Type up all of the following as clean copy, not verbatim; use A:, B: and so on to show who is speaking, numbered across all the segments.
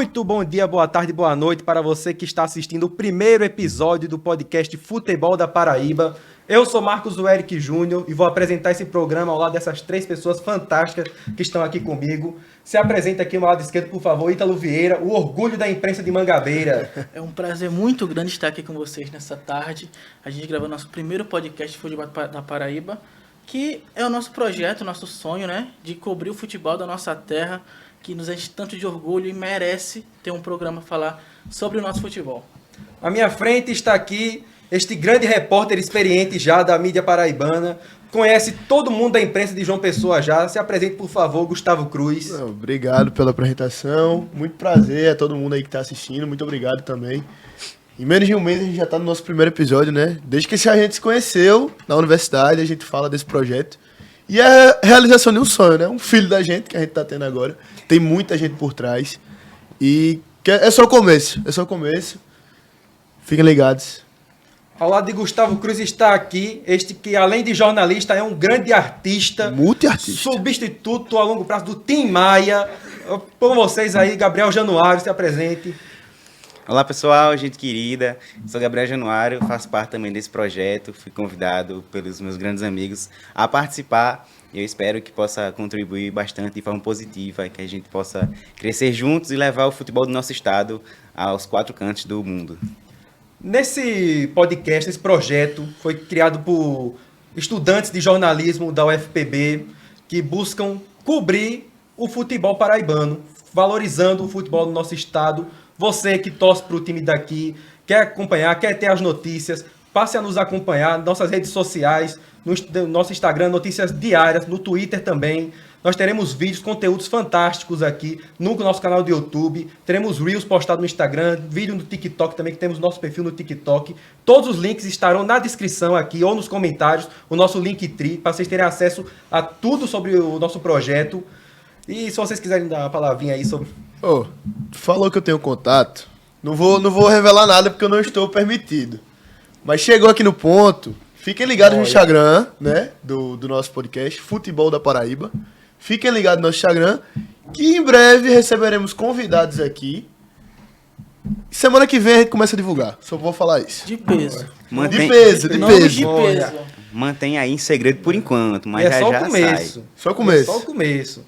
A: Muito bom dia, boa tarde, boa noite para você que está assistindo o primeiro episódio do podcast Futebol da Paraíba. Eu sou Marcos Eric Júnior e vou apresentar esse programa ao lado dessas três pessoas fantásticas que estão aqui comigo. Se apresenta aqui ao lado esquerdo, por favor, Ítalo Vieira, o orgulho da imprensa de Mangabeira.
B: É um prazer muito grande estar aqui com vocês nessa tarde. A gente gravando nosso primeiro podcast de Futebol da Paraíba, que é o nosso projeto, o nosso sonho, né? De cobrir o futebol da nossa terra, que nos enche tanto de orgulho e merece ter um programa falar sobre o nosso futebol.
A: À minha frente está aqui este grande repórter experiente já da mídia paraibana, conhece todo mundo da imprensa de João Pessoa já. Se apresente, por favor, Gustavo Cruz.
C: Obrigado pela apresentação, muito prazer a todo mundo aí que está assistindo, muito obrigado também. Em menos de um mês a gente já está no nosso primeiro episódio, né? Desde que a gente se conheceu na universidade, a gente fala desse projeto. E é a realização de um sonho, né? Um filho da gente que a gente tá tendo agora. Tem muita gente por trás. E é só o começo. É só o começo. Fiquem ligados.
A: Ao lado de Gustavo Cruz está aqui, este que além de jornalista é um grande artista.
C: Multiartista.
A: Substituto a longo prazo do Tim Maia. Com vocês aí, Gabriel Januário, se apresente.
D: Olá pessoal, gente querida, sou Gabriel Januário, faço parte também desse projeto, fui convidado pelos meus grandes amigos a participar e eu espero que possa contribuir bastante de forma positiva, que a gente possa crescer juntos e levar o futebol do nosso estado aos quatro cantos do mundo.
A: Nesse podcast, esse projeto foi criado por estudantes de jornalismo da UFPB que buscam cobrir o futebol paraibano, valorizando o futebol do nosso estado. Você que torce para o time daqui, quer acompanhar, quer ter as notícias, passe a nos acompanhar nas nossas redes sociais, no nosso Instagram, notícias diárias, no Twitter também. Nós teremos vídeos, conteúdos fantásticos aqui no nosso canal do YouTube. Teremos Reels postados no Instagram, vídeo no TikTok também, que temos nosso perfil no TikTok. Todos os links estarão na descrição aqui ou nos comentários, o nosso Linktree, para vocês terem acesso a tudo sobre o nosso projeto. E se vocês quiserem dar uma palavrinha aí sobre...
C: Falou que eu tenho contato. Não vou revelar nada porque eu não estou permitido. Mas chegou aqui no ponto. Fiquem ligados no Instagram, né? Do nosso podcast, Futebol da Paraíba. Fiquem ligados no nosso Instagram, que em breve receberemos convidados aqui. Semana que vem a gente começa a divulgar. Só vou falar isso.
B: De peso.
C: De peso.
B: De peso.
D: Mantém aí em segredo por enquanto, mas
A: é só
D: já
A: o começo.
D: sai.
C: Só o começo.
A: É só o começo.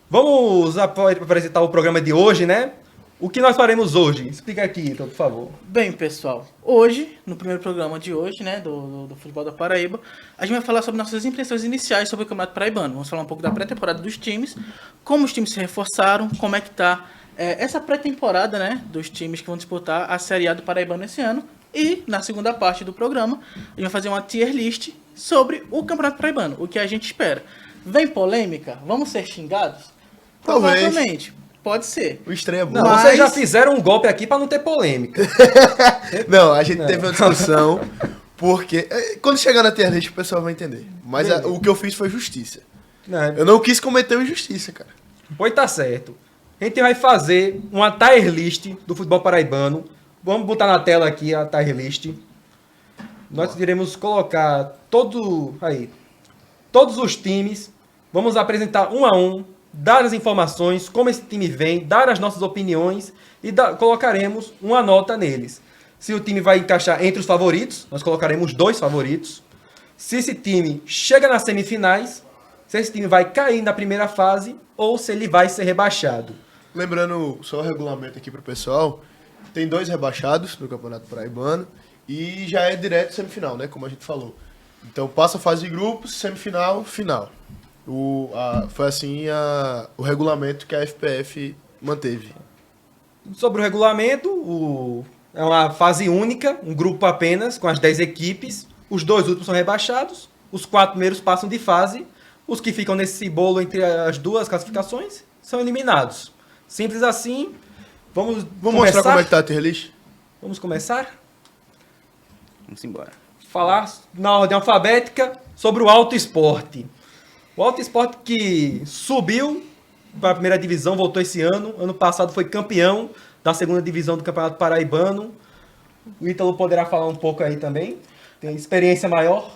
A: Vamos apresentar o programa de hoje, né? O que nós faremos hoje? Explica aqui, então, por favor.
B: Bem, pessoal, hoje, no primeiro programa de hoje, né, do Futebol da Paraíba, a gente vai falar sobre nossas impressões iniciais sobre o Campeonato Paraibano. Vamos falar um pouco da pré-temporada dos times, como os times se reforçaram, como é que tá essa pré-temporada, né, dos times que vão disputar a Série A do Paraibano esse ano. E, na segunda parte do programa, a gente vai fazer uma tier list sobre o Campeonato Paraibano, o que a gente espera. Vem polêmica? Vamos ser xingados?
C: Talvez.
B: Provavelmente. Pode ser.
C: O estranho é bom.
A: Não, vocês já fizeram um golpe aqui para não ter polêmica.
C: Não, a gente teve uma discussão, porque... Quando chegar na tier list o pessoal vai entender. Mas o que eu fiz foi justiça. Eu não quis cometer uma injustiça, cara.
A: Pois tá certo. A gente vai fazer uma tier list do futebol paraibano. Vamos botar na tela aqui a tier list. Nós iremos colocar todos os times. Vamos apresentar um a um, dar as informações, como esse time vem, dar as nossas opiniões e colocaremos uma nota neles. Se o time vai encaixar entre os favoritos, nós colocaremos 2 favoritos. Se esse time chega nas semifinais, se esse time vai cair na primeira fase ou se ele vai ser rebaixado.
C: Lembrando só o regulamento aqui pro pessoal, tem 2 rebaixados no Campeonato Paraibano e já é direto semifinal, né, como a gente falou. Então passa a fase de grupos, semifinal, final. Foi assim o regulamento que a FPF manteve.
A: Sobre o regulamento, é uma fase única, um grupo apenas, com as 10 equipes. Os 2 últimos são rebaixados, os 4 primeiros passam de fase. Os que ficam nesse bolo entre as 2 classificações são eliminados. Simples assim. Vamos
C: mostrar como é que tá a tier list?
A: Vamos começar?
D: Vamos embora.
A: Falar na ordem alfabética sobre o Alto Esporte. O Alto Esporte que subiu para a primeira divisão, voltou esse ano. Ano passado foi campeão da segunda divisão do Campeonato Paraibano. O Ítalo poderá falar um pouco aí também. Tem experiência maior.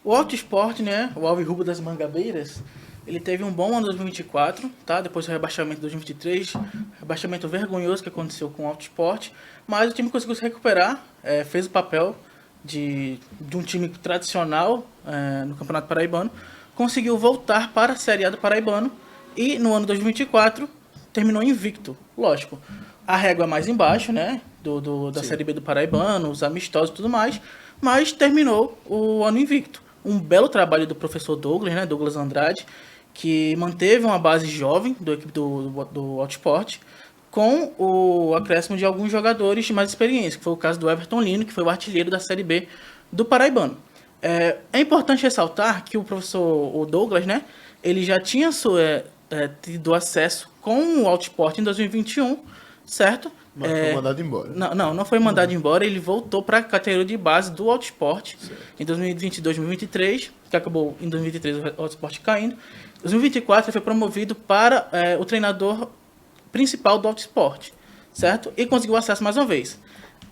B: O Alto Esporte, né, o Alvirrubro das Mangabeiras, Ele teve um bom ano em 2024, tá? Depois do rebaixamento de 2023, rebaixamento vergonhoso que aconteceu com o Alto Esporte, mas o time conseguiu se recuperar, fez o papel de um time tradicional no Campeonato Paraibano, conseguiu voltar para a Série A do Paraibano e no ano 2024 terminou invicto, lógico. A régua mais embaixo, né, da Série B do Paraibano, os amistosos e tudo mais, mas terminou o ano invicto. Um belo trabalho do professor Douglas, né, Douglas Andrade, que manteve uma base jovem da equipe do Alto Esporte, com o acréscimo de alguns jogadores de mais experiência, que foi o caso do Everton Lino, que foi o artilheiro da Série B do Paraibano. É importante ressaltar que o Douglas, né, ele já tinha tido acesso com o Alto Esporte em 2021, certo?
C: Mas foi mandado embora.
B: Não foi mandado embora, ele voltou para a categoria de base do Alto Esporte em 2022, 2023, que acabou em 2023 o Alto Esporte caindo. Em 2024 ele foi promovido para o treinador principal do Alto Esporte, certo? E conseguiu acesso mais uma vez.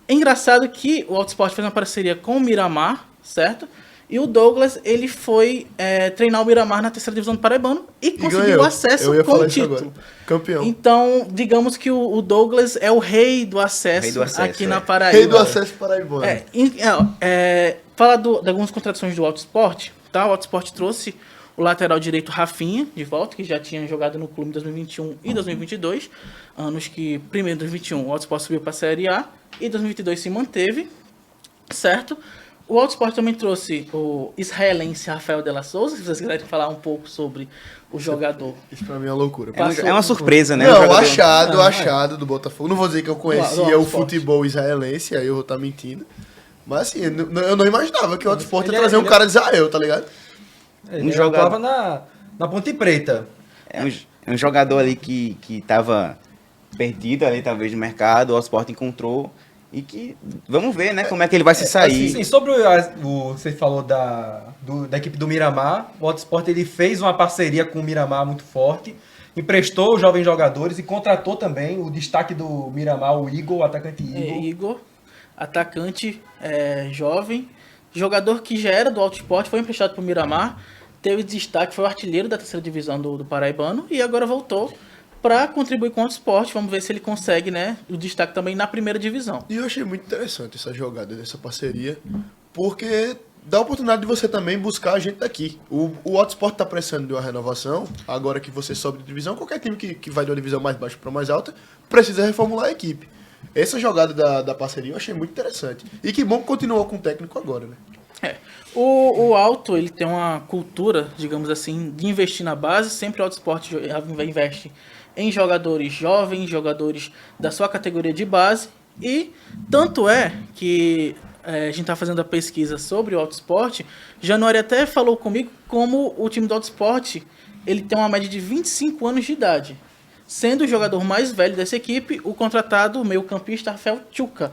B: É engraçado que o Alto Esporte fez uma parceria com o Miramar, certo? E o Douglas, ele foi treinar o Miramar na terceira divisão do Paraibano e conseguiu
C: ganhou.
B: acesso com o título.
C: Agora. Campeão.
B: Então, digamos que o Douglas é o rei do acesso, aqui na Paraíba.
C: Rei do acesso paraibano.
B: Fala de algumas contratações do Alto Esporte, tá? O Alto Esporte trouxe o lateral direito Rafinha, de volta, que já tinha jogado no clube em 2021 e 2022. Anos que, primeiro em 2021, o Alto Esporte subiu para a Série A e em 2022 se manteve, certo? O Alto Esporte também trouxe o israelense Rafael de la Souza, se vocês quiserem falar um pouco sobre o jogador.
C: Isso pra mim é uma loucura.
D: É uma surpresa, né?
C: Não, o achado do Botafogo. Não vou dizer que eu conhecia
B: do
C: o futebol israelense, aí eu vou estar mentindo. Mas assim, eu não imaginava que o Alto Esporte ia trazer um cara de Israel, tá ligado?
A: Ele jogava na Ponte Preta.
D: É um jogador ali que tava perdido ali, talvez, no mercado. O Alto Esporte encontrou. E que vamos ver, né, como é que ele vai se sair.
A: Assim, sobre você falou da equipe do Miramar, o Alto Esporte ele fez uma parceria com o Miramar muito forte, emprestou os jovens jogadores e contratou também o destaque do Miramar, o Igor, o atacante Igor.
B: Igor, atacante jovem, jogador que já era do Alto Esporte, foi emprestado para o Miramar, teve destaque, foi o artilheiro da terceira divisão do Paraibano e agora voltou para contribuir com o Alto Esporte. Vamos ver se ele consegue, né, o destaque também na primeira divisão.
C: E eu achei muito interessante essa jogada, essa parceria, porque dá a oportunidade de você também buscar a gente daqui. O Alto Esporte está precisando de uma renovação, agora que você sobe de divisão, qualquer time que vai de uma divisão mais baixa para mais alta, precisa reformular a equipe. Essa jogada da parceria eu achei muito interessante. E que bom que continuou com o técnico agora, né?
B: O Alto, ele tem uma cultura, digamos assim, de investir na base. Sempre o Alto Esporte investe em jogadores jovens, jogadores da sua categoria de base. E tanto é que a gente está fazendo a pesquisa sobre o Alto Esporte. Januário até falou comigo como o time do Alto Esporte ele tem uma média de 25 anos de idade. Sendo o jogador mais velho dessa equipe, o contratado meio-campista Rafael Tchuca.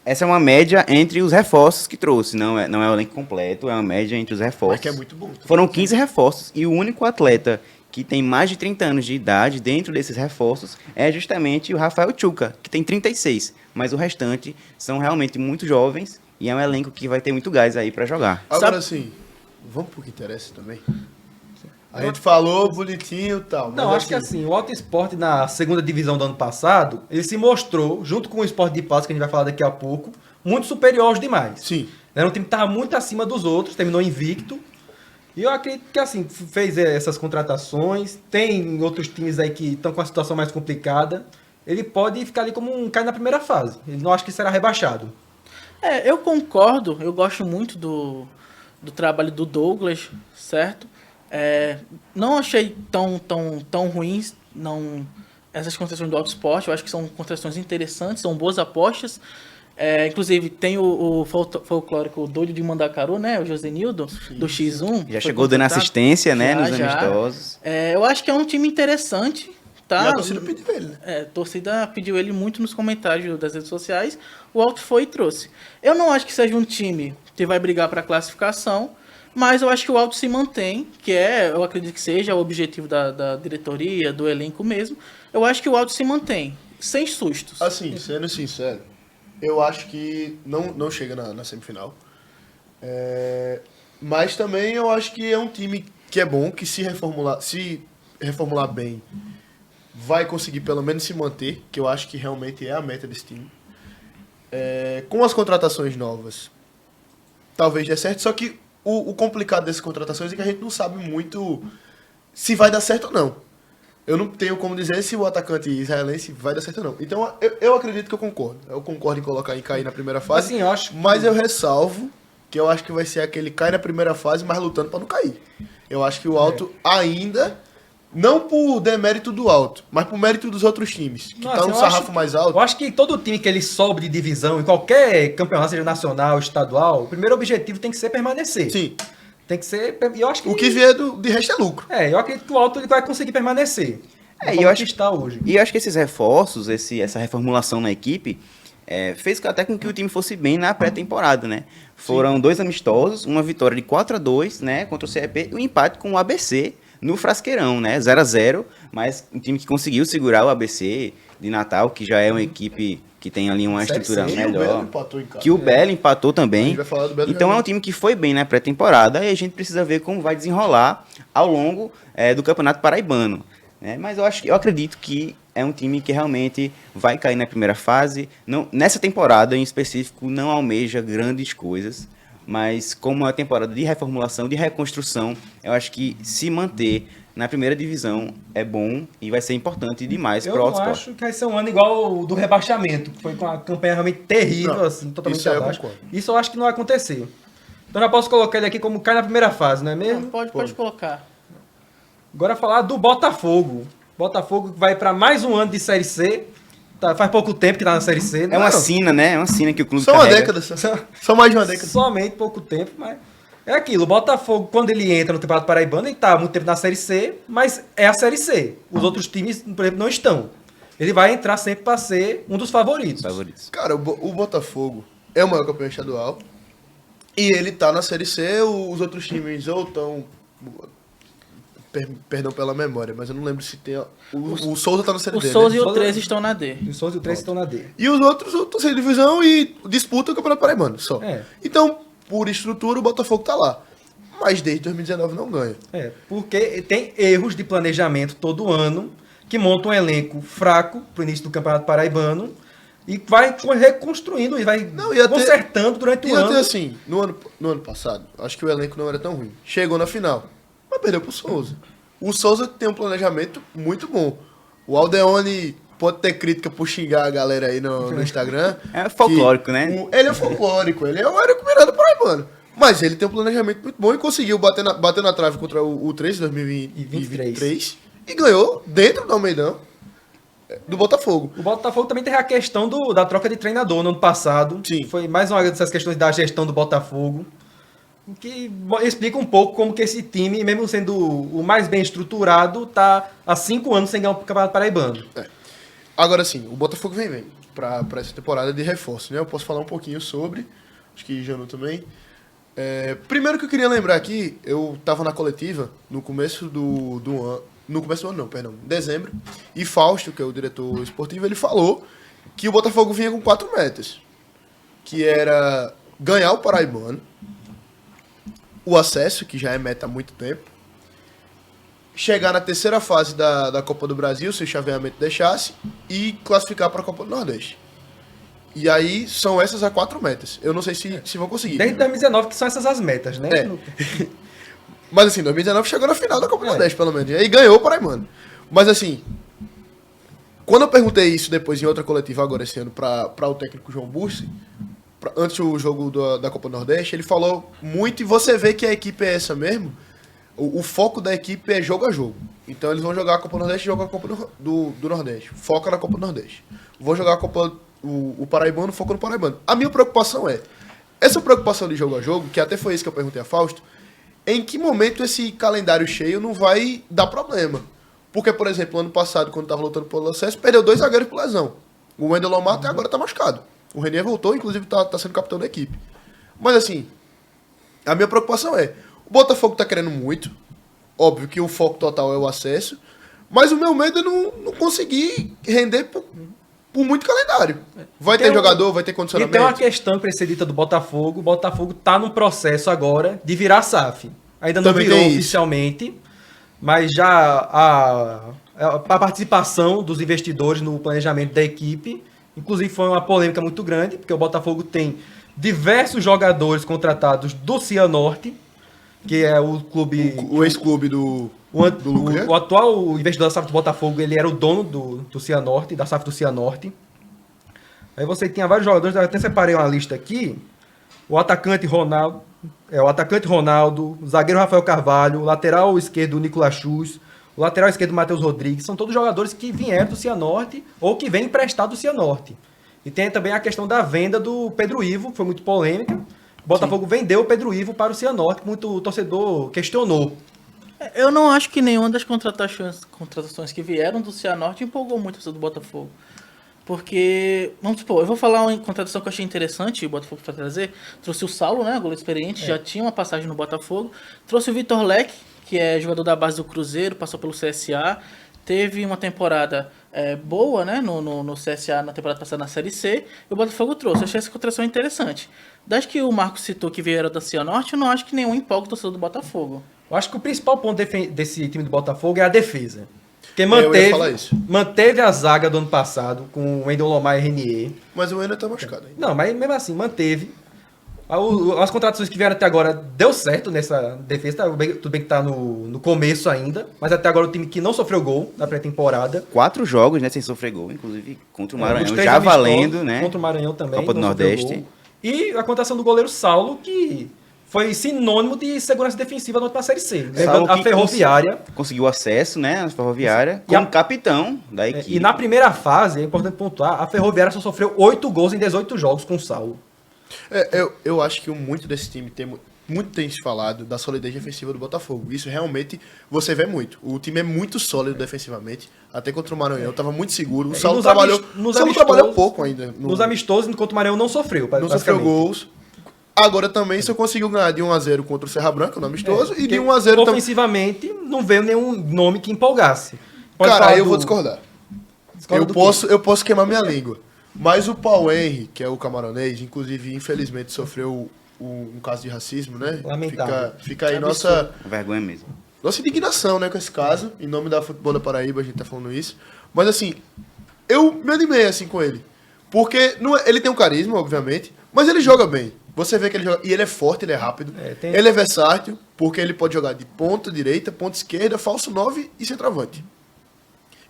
D: Essa é uma média entre os reforços que trouxe, não é o elenco completo, é uma média entre os reforços.
C: Mas que é muito bom.
D: Foram 15 reforços e o único atleta que tem mais de 30 anos de idade dentro desses reforços é justamente o Rafael Tchuca, que tem 36, mas o restante são realmente muito jovens e é um elenco que vai ter muito gás aí para jogar.
C: Agora sim, vamos pro que interessa também. A gente falou bonitinho e tal.
A: Não, acho que assim, o Alto Esporte na segunda divisão do ano passado, ele se mostrou, junto com o Sport de Patos, que a gente vai falar daqui a pouco, muito superior aos demais.
C: Sim.
A: Era um time que estava muito acima dos outros, terminou invicto. E eu acredito que assim, fez essas contratações, tem outros times aí que estão com a situação mais complicada. Ele pode ficar ali como um cara na primeira fase. Ele não acho que será rebaixado.
B: Eu concordo, eu gosto muito do trabalho do Douglas, certo? Não achei tão ruins essas contratações do Alto Esporte. Eu acho que são contratações interessantes, são boas apostas. Inclusive tem o folclórico doido de Mandacaru, né? O Josenildo, do X1.
D: Já chegou dando assistência, né? Nos amistosos.
B: Eu acho que é um time interessante. Tá?
C: E a torcida pediu ele, né?
B: A torcida pediu ele muito nos comentários das redes sociais. O Alto foi e trouxe. Eu não acho que seja um time que vai brigar para classificação, mas eu acho que o Alto se mantém, eu acredito que seja o objetivo da diretoria, do elenco mesmo. Eu acho que o Alto se mantém, sem sustos.
C: Assim, sendo sincero, eu acho que não chega na semifinal. Mas também eu acho que é um time que é bom, que se reformular bem, vai conseguir pelo menos se manter, que eu acho que realmente é a meta desse time. Com as contratações novas, talvez dê certo, só que o complicado dessas contratações é que a gente não sabe muito se vai dar certo ou não. Eu não tenho como dizer se o atacante israelense vai dar certo ou não. Então, eu acredito que eu concordo. Eu concordo em colocar em cair na primeira fase,
A: Assim, eu acho
C: mas eu ressalvo que eu acho que vai ser aquele cai na primeira fase, mas lutando para não cair. Eu acho que o Alto ainda, não por demérito do Alto, mas por mérito dos outros times, que
A: Nossa,
C: tá no
A: eu
C: sarrafo
A: acho-
C: mais alto.
A: Eu acho que todo time que ele sobe de divisão, em qualquer campeonato, seja nacional, estadual, o primeiro objetivo tem que ser permanecer.
C: Sim,
A: Tem que ser. E eu acho que.
C: o que vier de resto é lucro.
A: Eu acredito que o Alto ele vai conseguir permanecer.
D: É,
A: Da
D: e
A: forma
D: eu acho
A: que está hoje.
D: E eu acho que esses reforços, essa reformulação na equipe, fez até com que o time fosse bem na pré-temporada, né? Foram 2 amistosos, uma vitória de 4-2, né, contra o CEP, e um empate com o ABC no Frasqueirão, né? 0-0, mas um time que conseguiu segurar o ABC de Natal, que já é uma equipe que tem ali uma
A: Série
D: estrutura
A: C,
C: E o Belo
D: melhor.
C: empatou em casa.
D: Que o Belo empatou
C: A
D: também.
C: gente vai falar do Belo
D: Então é
C: já.
D: um time que foi bem na pré-temporada e a gente precisa ver como vai desenrolar ao longo do Campeonato Paraibano. Né? Mas eu acredito que é um time que realmente vai cair na primeira fase. Não, nessa temporada em específico não almeja grandes coisas, mas como é uma temporada de reformulação, de reconstrução, eu acho que se manter na primeira divisão é bom e vai ser importante demais
A: Eu
D: para o
A: não
D: Alto Sport.
A: acho que vai ser um ano igual o do rebaixamento, que foi com a campanha realmente terrível,
C: Não,
A: assim, totalmente
C: isso aí eu
A: abaixo.
C: concordo.
A: Isso eu acho que não vai acontecer. Então já posso colocar ele aqui como cai na primeira fase, não é mesmo?
B: Pode colocar.
A: Agora falar do Botafogo. Botafogo vai para mais um ano de Série C. Faz pouco tempo que tá na Série C.
D: É uma sina, né? É uma sina que o clube
C: Só uma
D: carrega.
C: década, só mais de uma década.
A: Somente pouco tempo, mas é aquilo. O Botafogo, quando ele entra no Campeonato Paraibano, ele tá há muito tempo na Série C, mas é a Série C. Os outros times, por exemplo, não estão. Ele vai entrar sempre para ser um dos favoritos.
D: Favoritos.
C: Cara, o Botafogo é o maior campeão estadual. E ele tá na Série C, os outros times ou estão... Perdão pela memória, mas eu não lembro se tem... O Souza tá na Série
B: O
C: D,
B: Souza
C: né?
B: e o 13 estão na D.
A: Os Souza e o 3 estão na D.
C: E os outros estão sem divisão e disputam o Campeonato Paraibano, só.
A: É.
C: Então, por estrutura, o Botafogo tá lá. Mas desde 2019 não ganha.
A: Porque tem erros de planejamento todo ano que montam um elenco fraco pro início do Campeonato Paraibano e vai reconstruindo e vai
C: Não, ia ter-
A: consertando durante o
C: E
A: ano.
C: até assim, no ano passado, acho que o elenco não era tão ruim. Chegou na final, mas perdeu pro Souza. O Souza tem um planejamento muito bom. O Aldeone pode ter crítica por xingar a galera aí no Instagram.
D: É folclórico, né?
C: Ele é folclórico, ele é o Érico Miranda paraibano. Mas ele tem um planejamento muito bom e conseguiu bater na trave contra o 3 de 2023 e ganhou dentro do Almeidão do Botafogo.
A: O Botafogo também teve a questão da troca de treinador no ano passado.
C: Sim.
A: Foi mais uma dessas questões da gestão do Botafogo. O que explica um pouco como que esse time, mesmo sendo o mais bem estruturado, tá há 5 anos sem ganhar o Campeonato Paraibano.
C: Agora sim, o Botafogo vem pra essa temporada de reforço, né? Eu posso falar um pouquinho sobre, acho que Janu também. Primeiro que eu queria lembrar aqui, eu tava na coletiva no começo do ano, em dezembro, e Fausto, que é o diretor esportivo, ele falou que o Botafogo vinha com 4 metas, que era ganhar o Paraibano, o acesso, que já é meta há muito tempo, chegar na terceira fase da Copa do Brasil, se o chaveamento deixasse, e classificar para a Copa do Nordeste. E aí são essas as 4 metas. Eu não sei se vão conseguir.
A: Desde 2019 que são essas as metas, né?
C: Mas assim, 2019 chegou na final da Copa do Nordeste, pelo menos. E aí ganhou o Paraibano. Mas assim, quando eu perguntei isso depois em outra coletiva agora esse ano para o técnico João Bursi, antes do jogo da Copa do Nordeste, ele falou muito, e você vê que a equipe é essa mesmo. O foco da equipe é jogo a jogo. Então eles vão jogar a Copa do Nordeste e jogar a Copa do Nordeste. Foca na Copa do Nordeste. Vou jogar a Copa, o Paraibano, foca no Paraibano. A minha preocupação é, essa preocupação de jogo a jogo, que até foi isso que eu perguntei a Fausto, em que momento esse calendário cheio não vai dar problema? Porque, por exemplo, ano passado, quando estava lutando pelo acesso, perdeu 2 zagueiros por lesão. O Wendel Lomar até agora está machucado. O Renier voltou, inclusive está sendo capitão da equipe. Mas assim, a minha preocupação é, o Botafogo está querendo muito, óbvio que o foco total é o acesso, mas o meu medo é não conseguir render por muito calendário. Vai ter jogador, vai ter
A: E
C: condicionamento.
A: tem uma questão que precisa ser dita do Botafogo. O Botafogo tá num processo agora de virar SAF. Ainda não
C: Também
A: virou
C: tem isso.
A: oficialmente, mas já a participação dos investidores no planejamento da equipe, inclusive foi uma polêmica muito grande, porque o Botafogo tem diversos jogadores contratados do Cianorte, que é o clube...
C: O ex-clube do Lucas, né?
A: O atual investidor da SAF do Botafogo, ele era o dono do Cianorte, da SAF do Cianorte. Aí você tinha vários jogadores, eu até separei uma lista aqui. O atacante Ronaldo, o zagueiro Rafael Carvalho, o lateral esquerdo Nicolas Chus, o lateral esquerdo Matheus Rodrigues, são todos jogadores que vieram do Cianorte ou que vêm emprestados do Cianorte. E tem também a questão da venda do Pedro Ivo, que foi muito polêmica. O Botafogo vendeu o Pedro Ivo para o Cianorte, que muito torcedor questionou.
B: Eu não acho que nenhuma das contratações que vieram do Cianorte empolgou muito o do Botafogo. Porque, vamos supor, eu vou falar uma contratação que eu achei interessante, o Botafogo para trazer. Trouxe o Saulo, né, goleiro experiente, já tinha uma passagem no Botafogo. Trouxe o Vitor Leque, que é jogador da base do Cruzeiro, passou pelo CSA. Teve uma temporada boa, né, no CSA na temporada passada na Série C. E o Botafogo trouxe. Eu achei essa contratação interessante. Das que o Marcos citou que vieram da Cianorte, eu não acho que nenhum empolga o torcedor do Botafogo.
A: Eu acho que o principal ponto desse time do Botafogo é a defesa. Porque
C: Eu ia falar isso.
A: manteve a zaga do ano passado com o Wendel Lomar e Renier.
C: Mas o Wendel tá machucado ainda.
A: Não, mas mesmo assim, manteve. As contratações que vieram até agora deu certo nessa defesa. Tudo bem que tá no começo ainda, mas até agora o time que não sofreu gol na pré-temporada.
D: 4 jogos, né, sem sofrer gol, inclusive contra o Maranhão,
A: Os 3
D: já
A: amistosos
D: valendo, né?
A: Contra o Maranhão também.
D: Copa do
A: não sofreu
D: Nordeste.
A: gol. E a contratação do goleiro Saulo, que foi sinônimo de segurança defensiva na última Série C. Lembrando, a
D: que
A: Ferroviária.
D: Conseguiu acesso, né, à Ferroviária,
A: E a-
D: como capitão da equipe.
A: E na primeira fase, é importante pontuar, a Ferroviária só sofreu 8 gols em 18 jogos com o Saulo.
C: Eu acho que muito desse time muito tem se falado da solidez defensiva do Botafogo. Isso realmente você vê muito. O time é muito sólido defensivamente. Até contra o Maranhão, estava muito seguro. O
A: E
C: Saulo
A: nos
C: trabalhou,
A: nos
C: o Saulo
A: amistosos-
C: trabalhou pouco ainda.
A: Nos amistosos, enquanto o Maranhão não sofreu.
C: Não sofreu
A: basicamente.
C: gols. Agora também só conseguiu ganhar de 1-0 contra o Serra Branca, no amistoso, e de
A: Porque
C: 1-0 também.
A: ofensivamente, não veio nenhum nome que empolgasse. Pode
C: Cara,
A: falar
C: aí eu
A: do-
C: vou discordar.
A: discorda
C: Eu
A: do
C: posso queimar minha língua. Mas o Paulo Henry, que é o camaronês, inclusive, infelizmente, sofreu um caso de racismo, né?
A: Lamentável.
C: Fica aí
A: Que
C: nossa
D: Vergonha mesmo.
C: indignação, né, com esse caso. Em nome da Futebol da Paraíba, a gente tá falando isso. Mas, assim, eu me animei, assim, com ele. Porque ele tem um carisma, obviamente, mas ele joga bem. Você vê que ele joga... E ele é forte, ele é rápido. Ele é versátil, porque ele pode jogar de ponta direita, ponta esquerda, falso 9 e centroavante.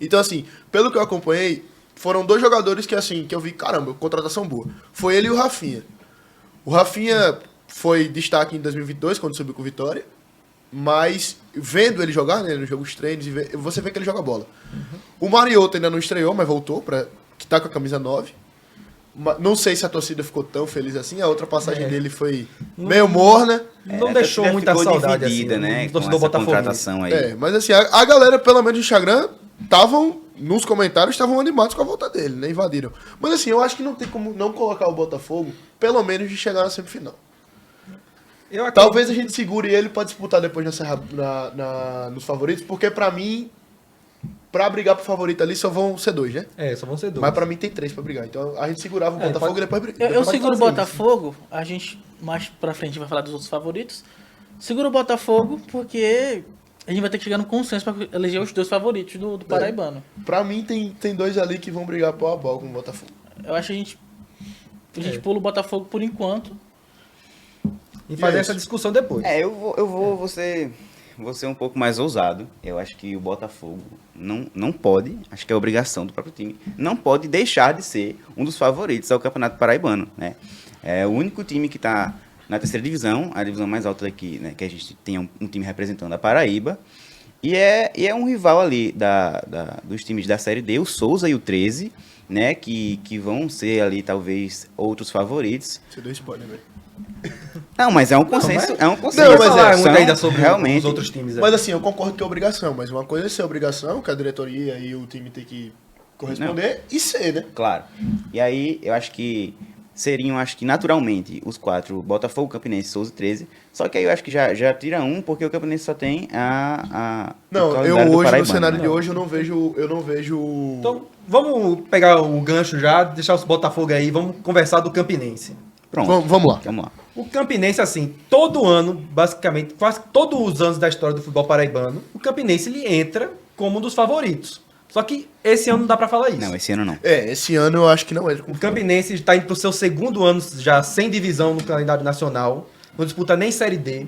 C: Então, assim, pelo que eu acompanhei, foram 2 jogadores que, assim, que eu vi, caramba, contratação boa. Foi ele e o Rafinha. O Rafinha foi destaque em 2022, quando subiu com o Vitória. Mas, vendo ele jogar, né, no jogo os treinos, você vê que ele joga bola. O Mariotto ainda não estreou, mas voltou, que tá com a camisa 9. Não sei se a torcida ficou tão feliz assim. A outra passagem dele foi meio morna.
A: Não
D: a
A: deixou
D: torcida
A: muita
D: ficou
A: saudade,
D: dividida,
A: assim,
D: né,
A: do
D: com
A: torcedor
D: essa
A: botafoguense.
D: contratação aí.
C: Mas assim, a galera, pelo menos no Instagram, nos comentários, estavam animados com a volta dele, né? Invadiram. Mas assim, eu acho que não tem como não colocar o Botafogo, pelo menos de chegar na semifinal.
A: Eu acredito-
C: Talvez a gente segure ele pra disputar depois nos favoritos, porque pra mim, pra brigar pro favorito ali, só vão ser 2, né?
A: Só vão ser 2.
C: Mas pra mim tem 3 pra brigar. Então a gente segurava o Botafogo
A: pode-
C: e depois
B: Eu
C: depois pode
B: seguro o
C: fazer isso.
B: Botafogo, a gente mais pra frente vai falar dos outros favoritos. Seguro o Botafogo porque a gente vai ter que chegar no consenso pra eleger os 2 favoritos do Paraibano.
C: Pra mim tem 2 ali que vão brigar pau a pau com o Botafogo.
B: Eu acho que a gente pula o Botafogo por enquanto.
A: E fazer
C: E é
A: essa
C: isso.
A: discussão depois.
D: Vou ser um pouco mais ousado. Eu acho que o Botafogo não pode, acho que é obrigação do próprio time, não pode deixar de ser um dos favoritos ao Campeonato Paraibano, né? É o único time que está na 3ª divisão, a divisão mais alta daqui, né, que a gente tem um time representando a Paraíba, e é um rival ali dos times da Série D, o Souza e o 13, né, que vão ser ali talvez outros favoritos.
C: Você deu spoiler, velho.
D: Não, mas é um consenso, é um consenso.
C: Não, mas
A: falar muito
D: São
A: ainda sobre
D: realmente
A: os outros times.
C: Mas assim, eu concordo que é obrigação, mas uma coisa é ser obrigação, que a diretoria e o time tem que corresponder, e ser, né?
D: Claro. E aí, eu acho que seriam, naturalmente, os 4, Botafogo, Campinense, Souza e 13. Só que aí eu acho que já tira um, porque o Campinense só tem o
C: Não,
D: calendário
C: eu
D: do
C: hoje, no
D: Paraibano,
C: cenário
D: né?
C: de hoje, eu não vejo...
A: Então, vamos pegar o gancho já, deixar os Botafogo aí, vamos conversar do Campinense.
D: Pronto.
C: Vamos lá.
D: Vamos lá.
A: O Campinense, assim, todo ano, basicamente, quase todos os anos da história do futebol paraibano, o Campinense ele entra como um dos favoritos. Só que esse ano não dá pra falar isso.
D: Não, esse ano não.
C: Esse ano eu acho que não entra com
A: O Campinense está indo pro seu segundo ano já sem divisão no calendário nacional, não disputa nem Série D,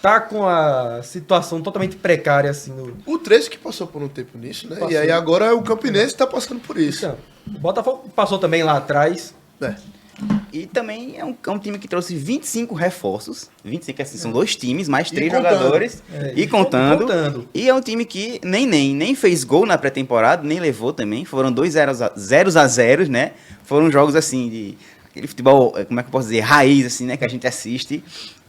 A: tá com a situação totalmente precária, assim, no...
C: O 13 que passou por um tempo nisso, né?
A: Passou.
C: E aí agora o Campinense tá passando por isso.
A: Então, o Botafogo passou também lá atrás.
C: É.
D: E também é um time que trouxe 25 reforços. 25, assim, são 2 times, mais 3
C: contando.
D: jogadores. E contando.
A: contando.
D: E é um time que nem fez gol na pré-temporada, nem levou também. Foram 2 0 a 0, né? Foram jogos, assim, de... Aquele futebol, como é que eu posso dizer? Raiz, assim, né? Que a gente assiste.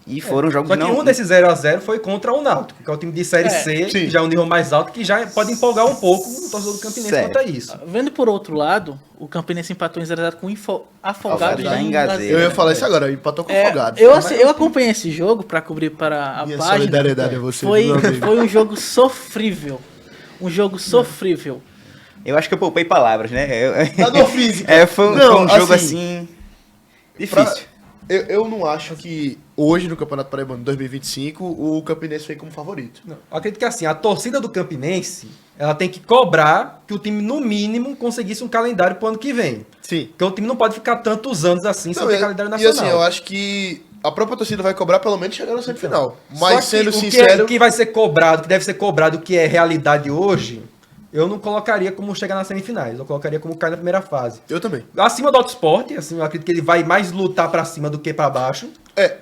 D: E foram jogos
A: Só que um desses 0x0 foi contra o Náutico, que é o time de Série C,
C: sim.
A: que já é um nível mais alto, que já pode empolgar um pouco o torcedor do Campinense
D: Certo.
A: quanto a isso.
B: Vendo por outro lado, o Campinense empatou em 0x0 com o Afogados
D: já
B: da
D: em Gazeira.
B: Gazeira.
C: Eu ia falar isso agora, empatou com o Afogados.
B: Eu acompanhei esse jogo pra cobrir para a
C: Minha
B: página.
C: solidariedade a você,
B: Foi,
C: meu amigo.
B: foi um jogo sofrível. Um jogo sofrível.
D: Eu acho que eu poupei palavras, né?
C: Na dor física.
D: Foi
C: Não,
D: um jogo assim. Difícil.
C: Eu não acho que hoje no Campeonato Paraibano 2025 o Campinense vem como favorito.
A: Não, eu acredito que assim, a torcida do Campinense, ela tem que cobrar que o time, no mínimo, conseguisse um calendário pro ano que vem.
C: Sim.
A: Porque o time não pode ficar tantos anos assim sem
C: Não,
A: ter calendário
C: e
A: nacional.
C: assim, eu acho que a própria torcida vai cobrar pelo menos chegar na semifinal.
A: Só
C: Mas
A: que
C: sendo
A: o que
C: sincero,
A: o que vai ser cobrado, o que deve ser cobrado, o que é realidade hoje, eu não colocaria como chegar nas semifinais. Eu colocaria como cair na primeira fase.
C: eu também.
A: Acima do Autosport, assim, eu acredito que ele vai mais lutar pra cima do que pra baixo.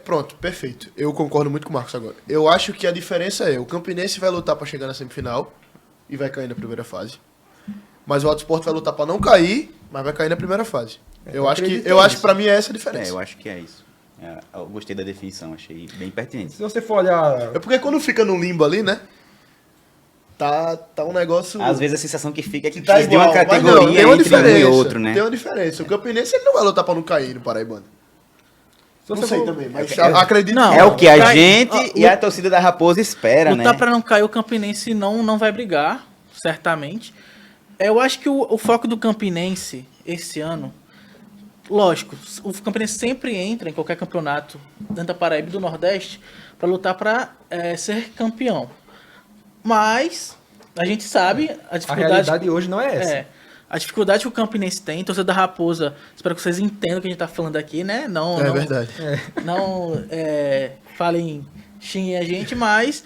C: Pronto, perfeito. Eu concordo muito com o Marcos agora. Eu acho que a diferença é, o Campinense vai lutar pra chegar na semifinal e vai cair na primeira fase. Mas o Autosport vai lutar pra não cair, mas vai cair na primeira fase. Eu acho que para mim é essa a diferença.
D: Eu acho que é isso. Eu gostei da definição, achei bem pertinente.
A: Se você for olhar...
C: É porque quando fica no limbo ali, né? Tá um negócio
D: Às vezes a sensação que fica é que
C: tá
D: precisa de uma
C: igual, mas
D: categoria
C: não, tem uma
D: entre
C: diferença.
D: um e outro, né?
C: Tem uma diferença. O Campinense ele não vai lutar pra não cair no Paraibano.
A: Se
C: Não
A: você
C: sei
A: for-
C: também, mas
B: É-
C: acredito
B: não,
C: que
D: É o que a
B: Cai-
D: gente
B: ó,
D: e a torcida da Raposa espera, né?
B: Lutar pra não cair, o Campinense não vai brigar, certamente. Eu acho que o foco do Campinense esse ano, lógico, o Campinense sempre entra em qualquer campeonato dentro da Paraíba e do Nordeste pra lutar pra ser campeão. Mas a gente sabe a
A: A
B: dificuldade.
A: realidade hoje não é essa.
B: A dificuldade que o Campinense tem, torcida da Raposa, espero que vocês entendam o que a gente tá falando aqui, né? Não,
C: verdade.
B: não falem, xinguem a gente, mas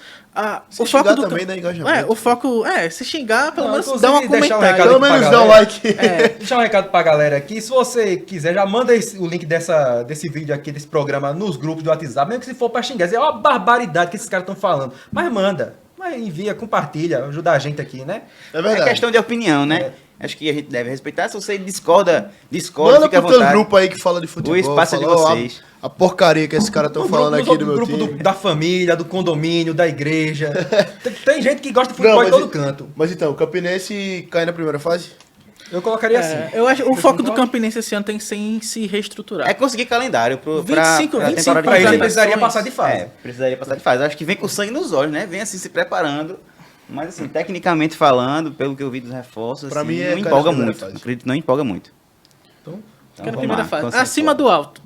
C: Se
B: o foco
C: xingar
B: do
C: também dá engajamento.
B: o foco se xingar, pelo
A: Não,
B: menos
A: inclusive,
B: dá uma
A: deixar um
B: comentário.
A: recado
C: Pelo
A: pra
C: menos dá um
A: galera.
C: like.
A: Deixar um recado pra galera aqui. Se você quiser, já manda o link desse vídeo aqui, desse programa, nos grupos do WhatsApp. Mesmo que se for pra xingar. É uma barbaridade que esses caras estão falando. Mas manda. Mas envia, compartilha, ajuda a gente aqui, né?
C: É
D: É
C: verdade.
D: questão de opinião, né? Acho que a gente deve respeitar. Se você discorda,
C: Manda
D: fica à
C: pro teu
D: vontade.
C: grupo aí que fala de futebol.
D: O espaço é de
C: fala, ó,
D: vocês.
C: A porcaria que esses caras estão
A: No
C: falando
A: grupo,
C: aqui do
A: no
C: meu
A: grupo
C: time.
A: da família, do condomínio, da igreja. Tem gente que gosta de futebol
C: Não,
A: em todo canto.
C: Mas então, o Campinense cai na primeira fase?
A: Eu colocaria assim.
B: Eu acho o foco do
A: concordo.
B: Campinense esse ano tem que ser em se reestruturar.
D: É conseguir calendário pra
B: 25
D: temporada
A: Pra ele
B: contratações.
A: precisaria passar de fase.
D: Precisaria passar de fase. Acho que vem com sangue nos olhos, né? Vem assim se preparando. Mas assim, tecnicamente falando, pelo que eu vi dos reforços,
C: Pra
D: assim,
C: mim é
D: não
C: cara
D: empolga
C: de primeira
D: muito.
C: fase.
D: Acredito que não empolga muito.
A: Então,
B: Que é na
D: vamos
B: primeira
D: lá,
B: fase.
D: consensual.
B: Acima do alto.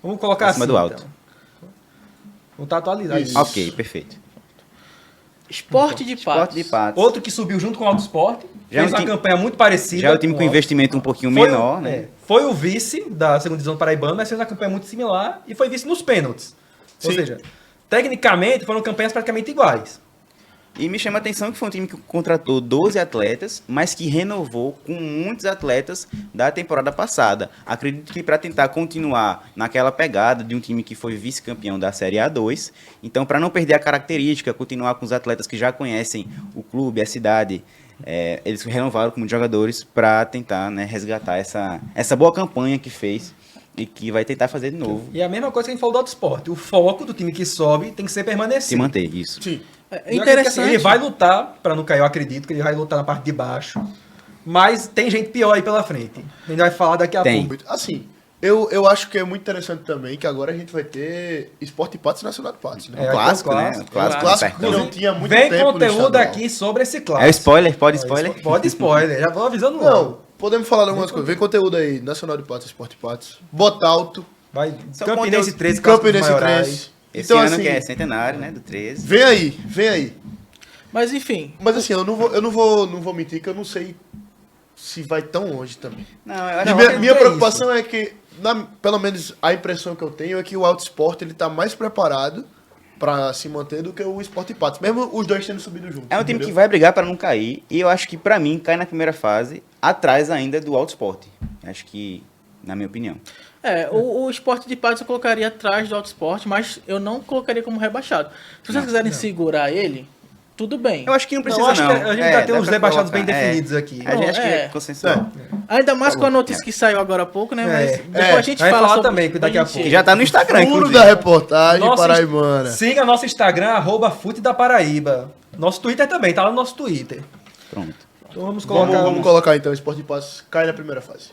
A: vamos colocar
D: Acima
A: assim.
D: do alto.
A: Então. Vamos estar atualizado.
C: Isso.
D: Ok, perfeito.
B: Esporte de
D: Esporte
B: Patos.
D: de Patos.
A: Outro que subiu junto com o Autosport.
D: Já é
A: Fez
D: um
A: uma
D: time-
A: campanha muito parecida.
D: Já é o time com
A: o
D: investimento um pouquinho
A: Foi
D: menor,
A: o-
D: né?
A: Foi o vice da segunda divisão do Paraibano, mas fez uma campanha muito similar e foi vice nos pênaltis. Ou
C: Sim.
A: seja, tecnicamente foram campanhas praticamente iguais.
D: E me chama a atenção que foi um time que contratou 12 atletas, mas que renovou com muitos atletas da temporada passada. Acredito que para tentar continuar naquela pegada de um time que foi vice-campeão da Série A2, então para não perder a característica, continuar com os atletas que já conhecem o clube, a cidade, eles renovaram como jogadores para tentar, né, resgatar essa boa campanha que fez e que vai tentar fazer de novo.
A: E é a mesma coisa que a gente falou do Autosport. O foco do time que sobe tem que ser
D: Se
A: permanecer.
D: manter, isso.
C: Sim.
A: Eu acredito que,
B: Interessante.
A: assim, ele vai lutar para não cair, eu acredito que ele vai lutar na parte de baixo. Mas tem gente pior aí pela frente. A gente vai falar daqui a
D: Tem.
A: pouco.
C: Assim, eu acho que é muito interessante também que agora a gente vai ter Esporte de Patos e Nacional de Patos. Né?
A: É,
D: Um clássico, né?
A: clássico.
D: Um clássico,
C: Clássico que
D: perto.
C: não tinha muito
A: Vem
C: tempo no
A: conteúdo
C: estadual.
A: aqui sobre esse clássico.
D: É o spoiler? Pode spoiler?
A: Pode spoiler, já vou avisando logo.
C: Não, podemos falar de algumas coisas. Vem conteúdo aí, Nacional de Patos, Esporte de Patos. Botalto,
A: Vai
D: São
A: Campinense
D: conteúdos-
A: 13, Clássico dos
C: Campinense
A: Maiorais.
C: 3.
D: Esse
C: Então,
D: ano
C: assim,
D: que é centenário, né? Do 13.
C: vem aí, vem aí.
B: Mas enfim,
C: Mas assim, eu não vou mentir que eu não sei se vai tão longe também.
D: Não, eu
C: E
D: acho
A: Não,
C: minha
A: é
C: minha
A: isso.
C: preocupação é que, pelo menos a impressão que eu tenho é que o Auto Sport ele tá mais preparado pra se manter do que o Sport e Patos, mesmo os dois tendo subido juntos.
D: É um time
C: entendeu?
D: que vai brigar para não cair. E eu acho que, pra mim, cai na primeira fase, atrás ainda do Auto Sport. Acho que, na minha opinião.
B: o Sport de Patos eu colocaria atrás do Auto Sport, mas eu não colocaria como rebaixado. Se vocês quiserem segurar ele, tudo bem.
D: Eu acho que não precisa,
A: Não, acho
D: não.
A: que a gente já tem
D: dá
A: uns
D: pra
A: rebaixados
D: colocar,
A: bem definidos aqui.
D: A gente acho que
B: É.
D: é consensual.
B: Ainda mais
C: Tá
B: com a
C: bom.
B: notícia que saiu agora há pouco, né? Mas
A: É.
B: depois a gente
A: Vai
B: fala
A: falar
B: sobre
A: também, que daqui a
B: gente-
A: pouco.
D: Que já tá no Instagram,
C: Furo
D: inclusive.
C: da reportagem
A: Nosso-
C: paraibana.
A: Siga nosso Instagram, @Fute da Paraíba. Nosso Twitter também, tá lá no nosso Twitter.
D: Pronto.
A: Então vamos colocar.
C: Vamos colocar então, o Sport de Patos cai na primeira fase.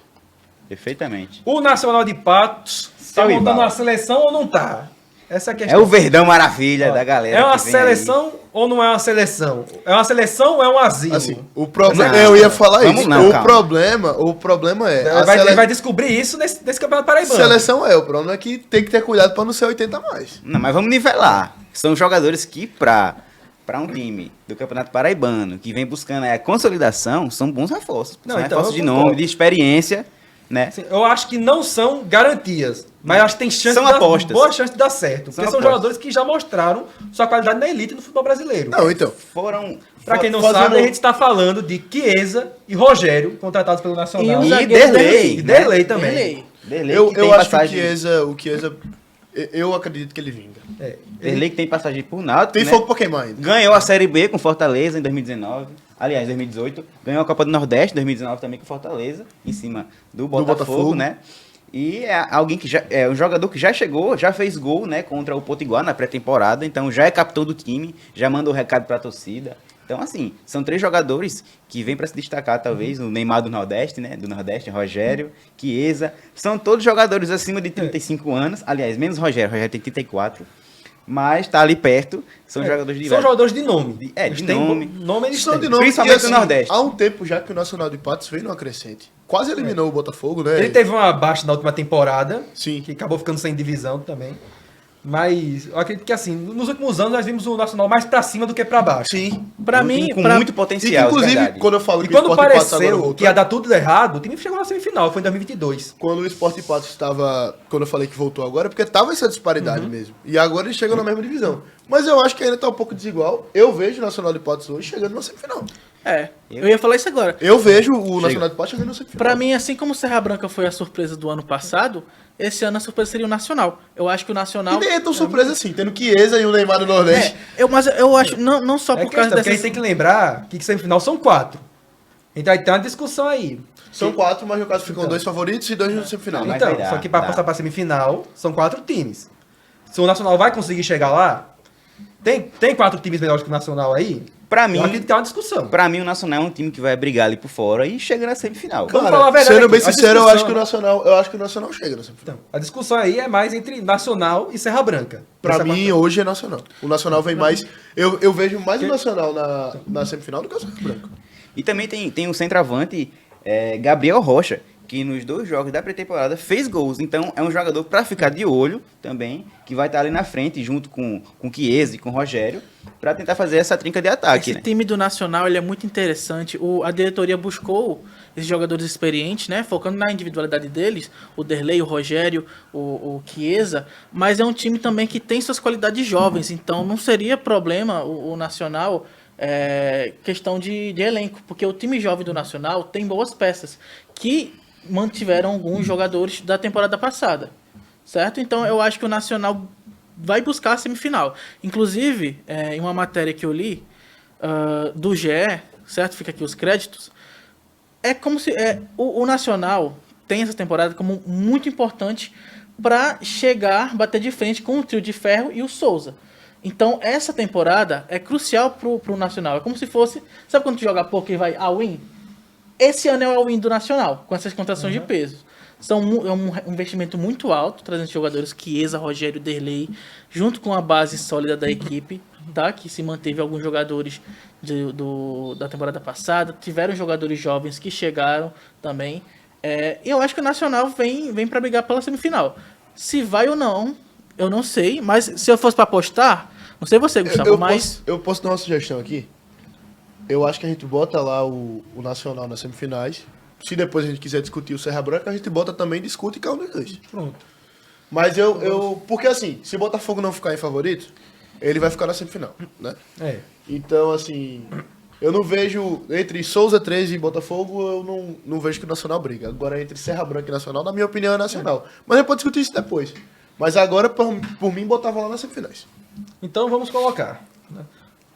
D: Perfeitamente.
A: O Nacional de Patos tá
D: Seu
A: montando
D: rival.
A: uma seleção ou não tá? Essa é a
D: É
A: questão.
D: o Verdão Maravilha da galera.
A: É uma
D: que vem
A: seleção ou não é uma seleção? É uma seleção ou é um asilo?
C: Assim, o problema.
D: Não,
C: Eu ia falar
D: vamos
C: isso.
D: não,
C: o
D: calma.
C: problema é.
A: Ele vai descobrir isso nesse campeonato paraibano.
C: Seleção é, o problema é que tem que ter cuidado pra não ser 80 a mais.
D: Não, mas vamos nivelar. São jogadores que, pra um time do Campeonato Paraibano, que vem buscando a consolidação, são bons reforços.
A: Não,
D: São
A: então,
D: reforços
A: eu
D: de
A: concordo.
D: nome, de experiência, né?
A: Assim, eu acho que não são garantias, mas acho que tem chance
D: São
A: de dar,
D: apostas.
A: boa chance de dar certo.
D: São
A: Porque são
D: apostas.
A: jogadores que já mostraram sua qualidade na elite do futebol brasileiro.
C: Não, então.
D: Foram...
A: Pra quem não
C: fazendo-
A: sabe, a gente está falando de Chiesa e Rogério, contratados pelo Nacional.
B: E o
D: E
B: zagueiro
D: Derlei.
A: E Derlei também.
B: Derlei.
D: Derlei
C: Eu
D: que tem
C: acho
D: passagem...
C: que o Chiesa. Eu acredito que ele vinga.
A: É.
D: Derlei que tem passagem por Náutico,
C: Tem
D: né?
C: fogo pra queimar ainda.
D: Ganhou a Série B com Fortaleza em 2019. Aliás, 2018. Ganhou a Copa do Nordeste em 2019 também com Fortaleza, em cima do Botafogo,
C: Botafogo.
D: né? E é alguém que já é um jogador que já chegou, já fez gol, né, contra o Potiguar na pré-temporada, então já é capitão do time, já mandou recado pra torcida. Então, assim, são 3 jogadores que vêm pra se destacar, talvez, o Neymar do Nordeste, né? Do Nordeste, Rogério, Chiesa. São todos jogadores acima de 35 anos. Aliás, menos Rogério. Rogério tem 34. Mas tá ali perto. São jogadores de
A: São jogadores de nome.
D: É,
A: Eles
D: de
A: têm
D: nome.
A: Nome eles
C: São
A: têm.
C: de nome,
D: Principalmente
C: e,
D: no Nordeste.
C: Há um tempo já que o Nacional de Patos vem numa crescente. Quase eliminou o Botafogo, né?
A: Ele teve uma baixa na última temporada,
C: Sim.
A: que acabou ficando sem divisão também. Mas eu acredito que assim, nos últimos anos nós vimos o Nacional mais pra cima do que pra baixo.
C: Sim.
B: Pra
D: Um
B: mim,
D: time com
B: pra-
D: muito
C: E que,
D: potencial, de
C: inclusive,
D: verdade.
C: quando eu falo
A: E
C: que
A: quando
C: o Sport de Patos agora
A: pareceu
C: voltou,
A: que ia dar tudo errado, o time chegou na semifinal, foi em 2022.
C: quando o Sport de Patos estava. Quando eu falei que voltou agora, é porque tava essa disparidade mesmo. E agora eles chegam na mesma divisão. Mas eu acho que ainda tá um pouco desigual. Eu vejo o Nacional de Patos hoje chegando na semifinal.
B: eu ia falar isso agora.
C: Eu vejo o Nacional de Patos chegando na semifinal.
B: Pra mim, assim como o Serra Branca foi a surpresa do ano passado, esse ano a surpresa seria o Nacional. Eu acho que o Nacional...
C: E nem é tão surpresa assim, tendo Chiesa e o Neymar do Nordeste.
B: Mas eu acho, não só
A: É
B: por
A: questão,
B: causa
A: porque a
B: dessas...
A: gente tem que lembrar que semifinal são 4. Então aí tem uma discussão aí.
C: São 4, mas no caso ficam 2 favoritos e 2 no semifinal.
D: Mas
A: Então,
D: vai dar,
A: só que pra
D: dá.
A: passar pra semifinal, são 4 times. Se o Nacional vai conseguir chegar lá, tem 4 times melhores que o Nacional aí?
D: Pra
A: Eu
D: mim,
A: acredito que é uma discussão.
D: pra mim, o Nacional é um time que vai brigar ali por fora e chega na semifinal.
A: Vamos falar a verdade
C: sendo
A: aqui,
C: bem
A: a
C: sincero, eu
A: discussão-
C: acho que o Nacional chega na semifinal.
A: Então, a discussão aí é mais entre Nacional e Serra Branca.
C: Pra
A: Essa
C: mim,
A: quarta-
C: hoje é Nacional. O Nacional vem mais. Eu vejo mais o Nacional na semifinal do que o Serra Branca.
D: E também tem um centroavante, Gabriel Rocha, que nos 2 jogos da pré-temporada fez gols. Então é um jogador pra ficar de olho também, que vai estar ali na frente, junto com Chiesa e com o Rogério, pra tentar fazer essa trinca de ataque,
B: Esse
D: né?
B: time do Nacional ele é muito interessante. A diretoria buscou esses jogadores experientes, né? Focando na individualidade deles, o Derlei, o Rogério, o Chiesa, mas é um time também que tem suas qualidades jovens, então não seria problema o Nacional questão de elenco, porque o time jovem do Nacional tem boas peças que mantiveram alguns jogadores da temporada passada, certo? Então eu acho que o Nacional vai buscar a semifinal. Inclusive, em uma matéria que eu li do GE, certo? Fica aqui os créditos. É como se o Nacional tem essa temporada como muito importante para chegar, bater de frente com o Trio de Ferro e o Souza. Então, essa temporada é crucial pro Nacional. É como se fosse... Sabe quando tu joga poker e vai all-in? Esse ano é o all-in do Nacional, com essas contratações de peso. É um investimento muito alto, trazendo jogadores Chiesa, Rogério, Derlei, junto com a base sólida da equipe, tá? Que se manteve alguns jogadores da temporada passada. Tiveram jogadores jovens que chegaram também. E eu acho que o Nacional vem para brigar pela semifinal. Se vai ou não, eu não sei. Mas se eu fosse pra apostar, não sei você, Gustavo, mas...
C: Eu posso dar uma sugestão aqui? Eu acho que a gente bota lá o Nacional nas semifinais. Se depois a gente quiser discutir o Serra Branca, a gente bota também e discute cada um dos dois.
A: Pronto.
C: Mas porque assim, se o Botafogo não ficar em favorito, ele vai ficar na semifinal, né?
A: É.
C: Então, assim, eu não vejo, entre Souza 13 e Botafogo, eu não vejo que o Nacional briga. Agora, entre Serra Branca e Nacional, na minha opinião, é Nacional. Mas a gente pode discutir isso depois. Mas agora, por mim, botava lá nas semifinais.
A: Então vamos colocar.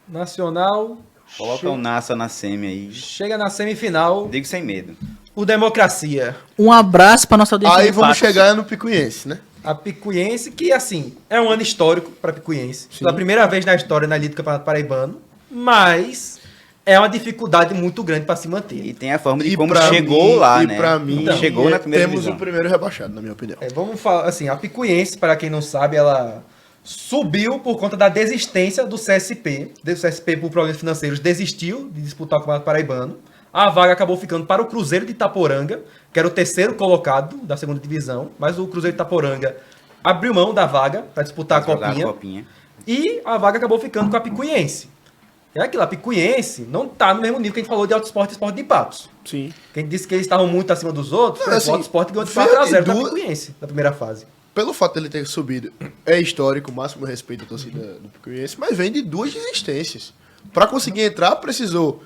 A: Nacional.
D: Coloca o Nassa na semi aí.
A: Chega na semifinal.
D: Digo sem medo.
A: O Democracia.
B: Um abraço pra nossa audiência.
C: Aí
B: de
C: vamos
B: Patos.
C: chegar no Picuiense, né?
A: A Picuiense, que assim, é um ano histórico para Picuiense. Pela primeira vez na história na Liga do Campeonato Paraibano. Mas é uma dificuldade muito grande para se manter.
D: E tem a forma de
C: E
D: como
C: pra
D: chegou
C: mim-
D: lá,
C: e
D: né?
C: pra mim,
A: Então,
D: chegou na primeira
C: temos
D: divisão.
C: o primeiro rebaixado, na minha opinião.
A: Vamos falar assim, a Picuiense, para quem não sabe, ela subiu por conta da desistência do CSP. O CSP, por problemas financeiros, desistiu de disputar o Campeonato Paraibano. A vaga acabou ficando para o Cruzeiro de Itaporanga, que era o terceiro colocado da segunda divisão, mas o Cruzeiro de Itaporanga abriu mão da vaga para disputar a
D: Jogar
A: Copinha. E a vaga acabou ficando com a Picuiense. É aquilo, a Picuiense não tá no mesmo nível que a gente falou de Auto Esporte e Esporte de Patos.
C: Sim.
A: Quem disse que eles estavam muito acima dos outros,
C: Não, assim,
A: o Auto Esporte ganhou de
C: veio
A: 4 a
C: de
A: 0 da
C: duas-
A: Picuiense na primeira fase.
C: Pelo fato dele ter subido, é histórico, máximo respeito à torcida do Picuiense, mas vem de duas desistências. Para conseguir entrar, precisou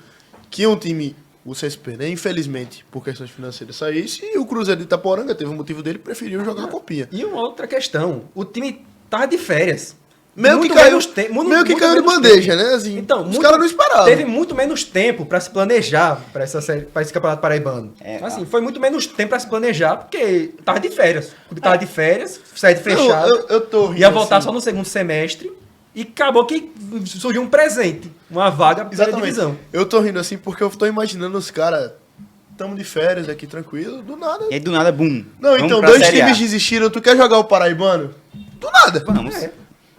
C: que um time, o CSP, né, infelizmente, por questões financeiras, saísse, e o Cruzeiro de Itaporanga teve um motivo dele, preferiu jogar a Copinha.
A: E uma outra questão, o time tava de férias.
C: Meio
A: Muito
C: que caiu,
A: menos te- muito-
C: meio que
A: muito
C: caiu de
A: menos
C: bandeja,
A: tempo.
C: né? Assim,
A: Então,
C: os
A: muito-
C: caras não esperavam.
A: Teve muito menos tempo para se planejar para esse campeonato paraibano. Assim, foi muito menos tempo para se planejar, porque tava de férias. O tava de férias, sede fechada,
C: eu tô rindo
A: ia voltar
C: assim.
A: só no segundo semestre, e acabou que surgiu um presente, uma vaga para a
C: Exatamente.
A: divisão.
C: Eu tô rindo assim porque eu tô imaginando os caras, tamo de férias aqui, tranquilo, do nada.
D: E aí do nada, boom.
C: Não,
D: Vamos
C: então,
D: pra
C: dois
D: Série A.
C: times desistiram, tu quer jogar o Paraibano? Do nada.
D: Vamos.
A: É.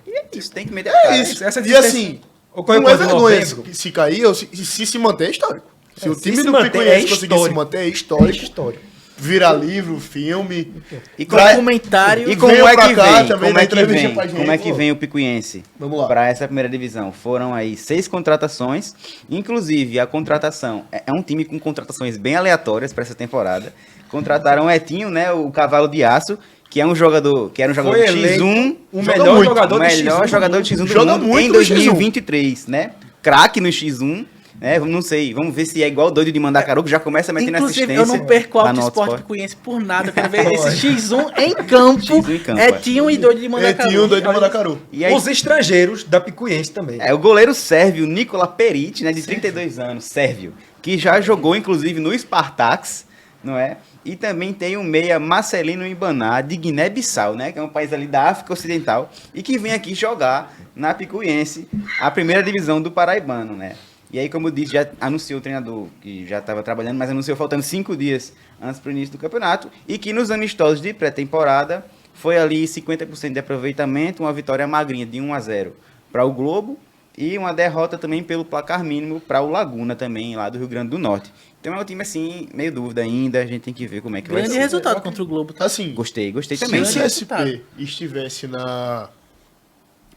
D: E é isso, tem que meter a cara.
C: É isso.
A: Essa
C: E
A: desistência
C: assim,
A: ocorreu
C: não é
A: quando, em
C: vergonha
A: novembro?
C: se cair ou se manter é histórico. Se o
A: se
C: time
A: se
C: do
A: manter,
C: Picuiense
A: é
C: conseguir se
A: histórico.
C: manter, é histórico.
A: História.
C: Vira livro, filme.
D: E como,
B: Documentário.
D: e como
C: Venham
D: é
C: pra
D: que
C: cá
D: vem?
C: também
D: Como
C: na
D: é que
C: entrevista
D: vem?
C: pra gente,
D: Como é que
C: pô.
D: vem o Picuiense
C: Vamos lá.
D: para essa primeira divisão? Foram aí 6 contratações, inclusive a contratação é um time com contratações bem aleatórias para essa temporada. Contrataram o Etinho, né, o cavalo de aço, que é um jogador, que era um jogador
A: Foi
D: de
A: eleito
D: X1,
A: o
C: Joga
A: melhor
C: muito,
A: jogador
D: o
A: de
D: melhor
A: X1
D: jogador de X1 do
C: Joga
D: mundo
C: muito
D: em
C: no X1.
D: 2023, né? Craque no X1, né? Não sei, vamos ver se é igual doido de Mandacaru, que já começa metendo
B: Inclusive,
D: assistência.
B: eu não perco o
D: lá
B: Auto
D: no
B: Esporte
D: Autosport.
B: Picuiense por nada. Eu quero ver esse X1 em campo.
D: X1 em campo,
B: É
D: é.
B: Tinho e doido de Mandacaru.
C: Etinho, doido de Mandacaru.
D: E aí,
A: Os estrangeiros da Picuiense também.
D: o goleiro sérvio Nicola Perit, né, de 32 anos, sérvio, que já jogou inclusive no Spartax, não é? E também tem o meia Marcelino Ibaná, de Guiné-Bissau, né, que é um país ali da África Ocidental, e que vem aqui jogar na Picuiense, a primeira divisão do Paraibano, né? E aí, como eu disse, já anunciou o treinador que já estava trabalhando, mas anunciou faltando 5 dias antes do início do campeonato, e que nos amistosos de pré-temporada foi ali 50% de aproveitamento, uma vitória magrinha de 1-0 para o Globo, e uma derrota também pelo placar mínimo para o Laguna também, lá do Rio Grande do Norte. Então é um time assim, meio dúvida ainda, a gente tem que ver como é que vai
B: Grande
D: ser.
B: resultado contra o Globo. Tá?
C: Assim,
D: Gostei
C: se
D: também.
C: o
B: Grande
C: CSP
B: resultado.
C: estivesse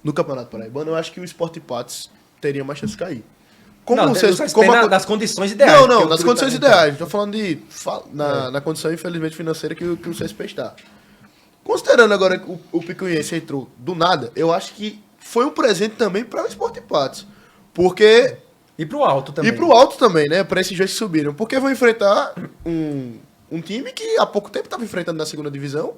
C: no Campeonato Paraibano, eu acho que o Sport Patos teria mais chance de cair. Como
A: Não,
C: o CSP,
A: das-
C: como a-
A: das condições ideais.
C: Não,
A: porque
C: não,
A: o
C: nas
A: clube
C: condições
A: tá-
C: ideais. Estou falando de na condição, infelizmente, financeira que o CSP está. Considerando agora que o Picuiense entrou do nada, eu acho que foi um presente também para o Sport Patos. Porque
A: E pro alto também.
C: e pro alto também, né? Para esses dois que subiram. Porque vão enfrentar um time que há pouco tempo estava enfrentando na segunda divisão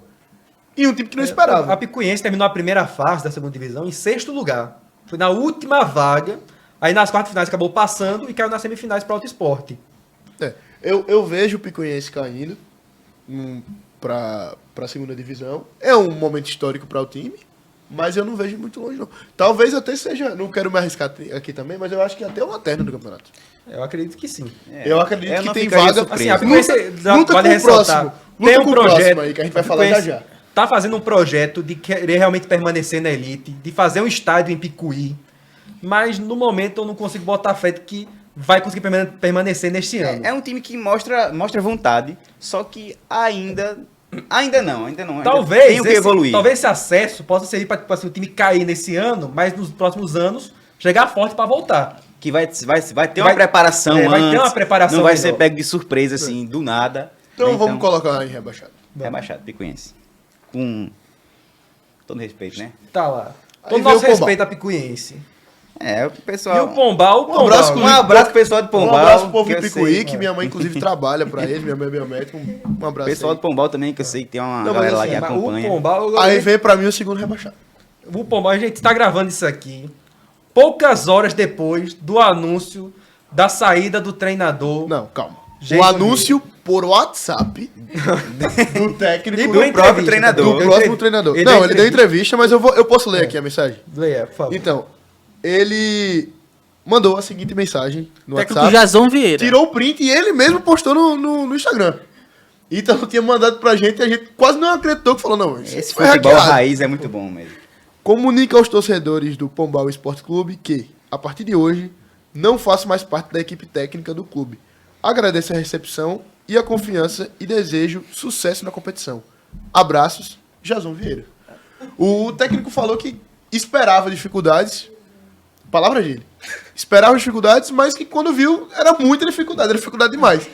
C: e um time que não
A: A
C: esperava.
A: Picuiense terminou a primeira fase da segunda divisão em 6º lugar. Foi na última vaga. Aí nas quartas finais acabou passando e caiu nas semifinais para o Auto Esporte.
C: É, eu vejo o Picuiense caindo para a segunda divisão. É um momento histórico para o time, mas eu não vejo muito longe, não. Talvez até seja, não quero me arriscar aqui também, mas eu acho que até o lanterna do campeonato.
A: Eu acredito que sim.
C: Eu acredito
D: eu
C: que
D: não
C: tem
D: ficaria
C: vaga.
D: surpreso.
A: Assim, a Picuiense
C: Luta
A: vale
C: com o
A: ressaltar.
C: próximo. Luta com o próximo aí, que a gente vai falar já já.
A: Tá fazendo um projeto de querer realmente permanecer na elite, de fazer um estádio em Picuí, mas no momento eu não consigo botar fé de que vai conseguir permanecer neste ano.
D: É um time que mostra vontade, só que ainda Ainda não. Ainda
A: Talvez,
D: tem o que evoluir.
A: talvez esse acesso possa servir para assim, o time cair nesse ano, mas nos próximos anos chegar forte para voltar.
D: Que vai ter uma preparação antes.
A: Vai ter uma preparação
D: não vai
A: melhor.
D: ser pego de surpresa, assim, do nada.
C: Então
D: né?
C: vamos colocar em rebaixado.
D: Rebaixado, Picuiense. Com todo respeito, né?
A: Tá lá.
C: Aí
A: Todo
C: veio
A: nosso
C: o Pombal.
A: respeito a Picuiense.
D: É, o
A: E
D: pessoal...
A: o Pombal,
C: Um abraço
D: Um abraço pro pessoal do Pombal.
C: Um abraço pro povo
D: que
C: do
D: eu
C: Picuí,
D: sei.
C: que minha mãe, inclusive, trabalha pra ele. Minha mãe é biomédica. Um
D: O
C: abraço
D: pessoal
C: aí.
D: do Pombal também, que eu sei que tem uma
C: Não, mas
D: galera lá
C: assim,
D: que
A: mas
D: acompanha.
A: o Pombal...
C: Aí vem pra mim o segundo rebaixado.
A: O Pombal, a gente tá gravando isso aqui poucas horas depois do anúncio da saída do treinador.
C: Não, calma.
A: Gente,
C: o anúncio por WhatsApp do técnico
A: E
C: do
A: deu
D: próprio
A: entrevista,
D: treinador.
C: do
A: deu
C: próximo
A: entrev-
C: treinador.
A: ele
C: Não,
A: deu
C: ele deu entrevista, mas eu posso ler aqui a mensagem.
A: Leia, por favor.
C: Então, ele mandou a seguinte mensagem no
B: Técnico
C: WhatsApp.
B: Jazão Vieira.
C: Tirou o print e ele mesmo postou no Instagram. Então tinha mandado pra gente e a gente quase não acreditou que falou, não, isso
D: Esse
C: foi
D: futebol
C: hackeado.
D: raiz é muito bom mesmo.
C: Comunica aos torcedores do Pombal Esporte Clube que, a partir de hoje, não faço mais parte da equipe técnica do clube. Agradeço a recepção e a confiança e desejo sucesso na competição. Abraços, Jazão Vieira. O técnico falou que esperava dificuldades, palavra dele, esperava dificuldades, mas que quando viu era muita dificuldade, era dificuldade demais.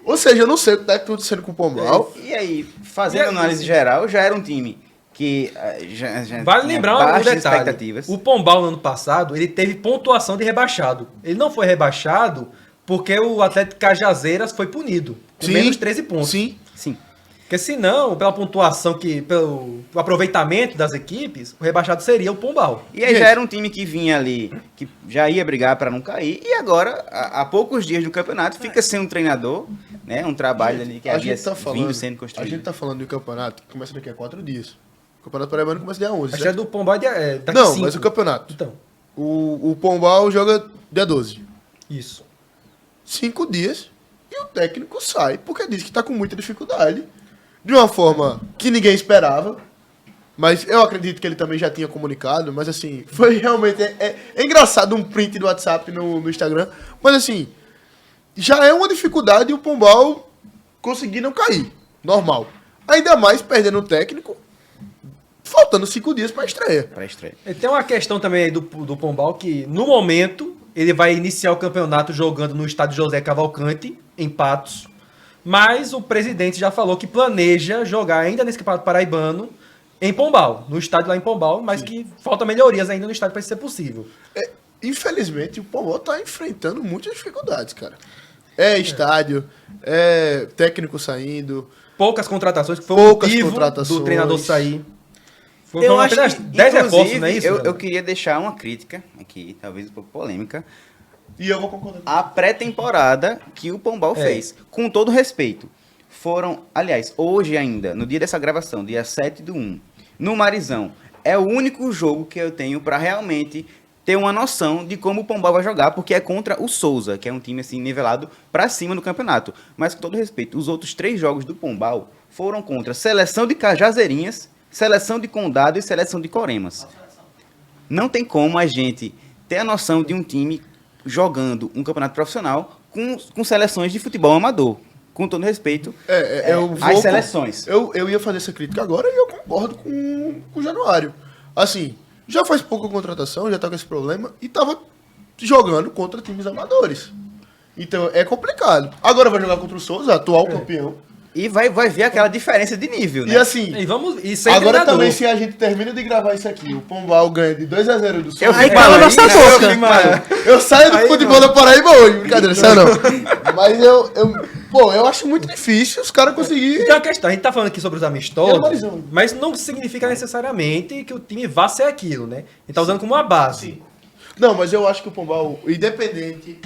C: Ou seja, eu não sei o que está acontecendo com o Pombal.
D: E aí, fazendo análise geral, já era um time que já
A: Vale
D: tinha
A: lembrar um
D: baixas
A: detalhe.
D: expectativas.
A: O Pombal, no ano passado, ele teve pontuação de rebaixado. Ele não foi rebaixado porque o Atlético Cajazeiras foi punido. Com menos 13 pontos.
C: Sim.
D: Sim.
A: Porque senão, pela pontuação, pelo aproveitamento das equipes, o rebaixado seria o Pombal.
D: E aí
C: Gente.
D: já era um time que vinha ali, que já ia brigar para não cair, e agora, há poucos dias do campeonato, fica sem um treinador, né? Um trabalho ali que
C: A
D: havia
C: gente tá falando,
D: vindo sendo
C: a
D: construído.
C: gente tá falando do campeonato que começa daqui a 4 dias. O campeonato paraibano começa dia 11.
A: A
C: certo?
A: chance do Pombal é daqui
C: Não,
A: 5.
C: mas o campeonato.
A: Então,
C: O Pombal joga dia 12.
A: isso.
C: 5 dias e o técnico sai porque diz que tá com muita dificuldade. De uma forma que ninguém esperava. Mas eu acredito que ele também já tinha comunicado. Mas assim, foi realmente... É engraçado um print do WhatsApp no Instagram. Mas assim, já é uma dificuldade o Pombal conseguir não cair. Normal. Ainda mais perdendo o técnico, faltando 5 dias pra estreia.
D: Para estreia.
A: E tem uma questão também aí do Pombal que, no momento, ele vai iniciar o campeonato jogando no estádio José Cavalcante, em Patos. Mas o presidente já falou que planeja jogar ainda nesse campeonato paraibano em Pombal, no estádio lá em Pombal, mas que falta melhorias ainda no estádio para isso ser possível.
C: Infelizmente, o Pombal tá enfrentando muitas dificuldades, cara. É estádio, é técnico saindo.
A: Poucas contratações, que foi
C: Poucas
A: o motivo
C: contratações.
A: do treinador sair.
B: Eu
A: Foram
B: acho
A: apenas
B: que,
A: 10 reforços, não é isso?
D: Eu
A: Gabriel?
D: queria deixar uma crítica aqui, talvez um pouco polêmica,
C: E eu vou concordar.
D: a pré-temporada que o Pombal fez. Com todo respeito. Foram, aliás, hoje ainda, no dia dessa gravação, dia 7/1, no Marizão, é o único jogo que eu tenho para realmente ter uma noção de como o Pombal vai jogar, porque é contra o Souza, que é um time assim nivelado para cima no campeonato. Mas com todo respeito, os outros 3 jogos do Pombal foram contra Seleção de Cajazeirinhas, Seleção de Condado e Seleção de Coremas. Não tem como a gente ter a noção de um time jogando um campeonato profissional com seleções de futebol amador. Com todo respeito, as seleções.
C: Eu ia fazer essa crítica agora e eu concordo com o Januário. Assim, já faz pouca contratação, já tá com esse problema e tava jogando contra times amadores. Então é complicado. Agora vai jogar contra o Souza, atual campeão.
D: E vai ver aquela diferença de nível, né?
C: E assim,
A: E sem
C: agora
A: treinador.
C: também, se a gente termina de gravar isso aqui, o Pombal ganha de 2-0 do Souza.
B: Aí cala nossa boca.
C: Eu saio do futebol da Paraíba hoje, brincadeira, saio não. Mas eu acho muito difícil os caras conseguirem.
A: Tem uma questão, a gente tá falando aqui sobre os
C: E
A: amistosos,
C: o Marizão?
A: mas não significa necessariamente que o time vá ser aquilo, né? A gente tá usando como uma base.
C: Não, mas eu acho que o Pombal, independente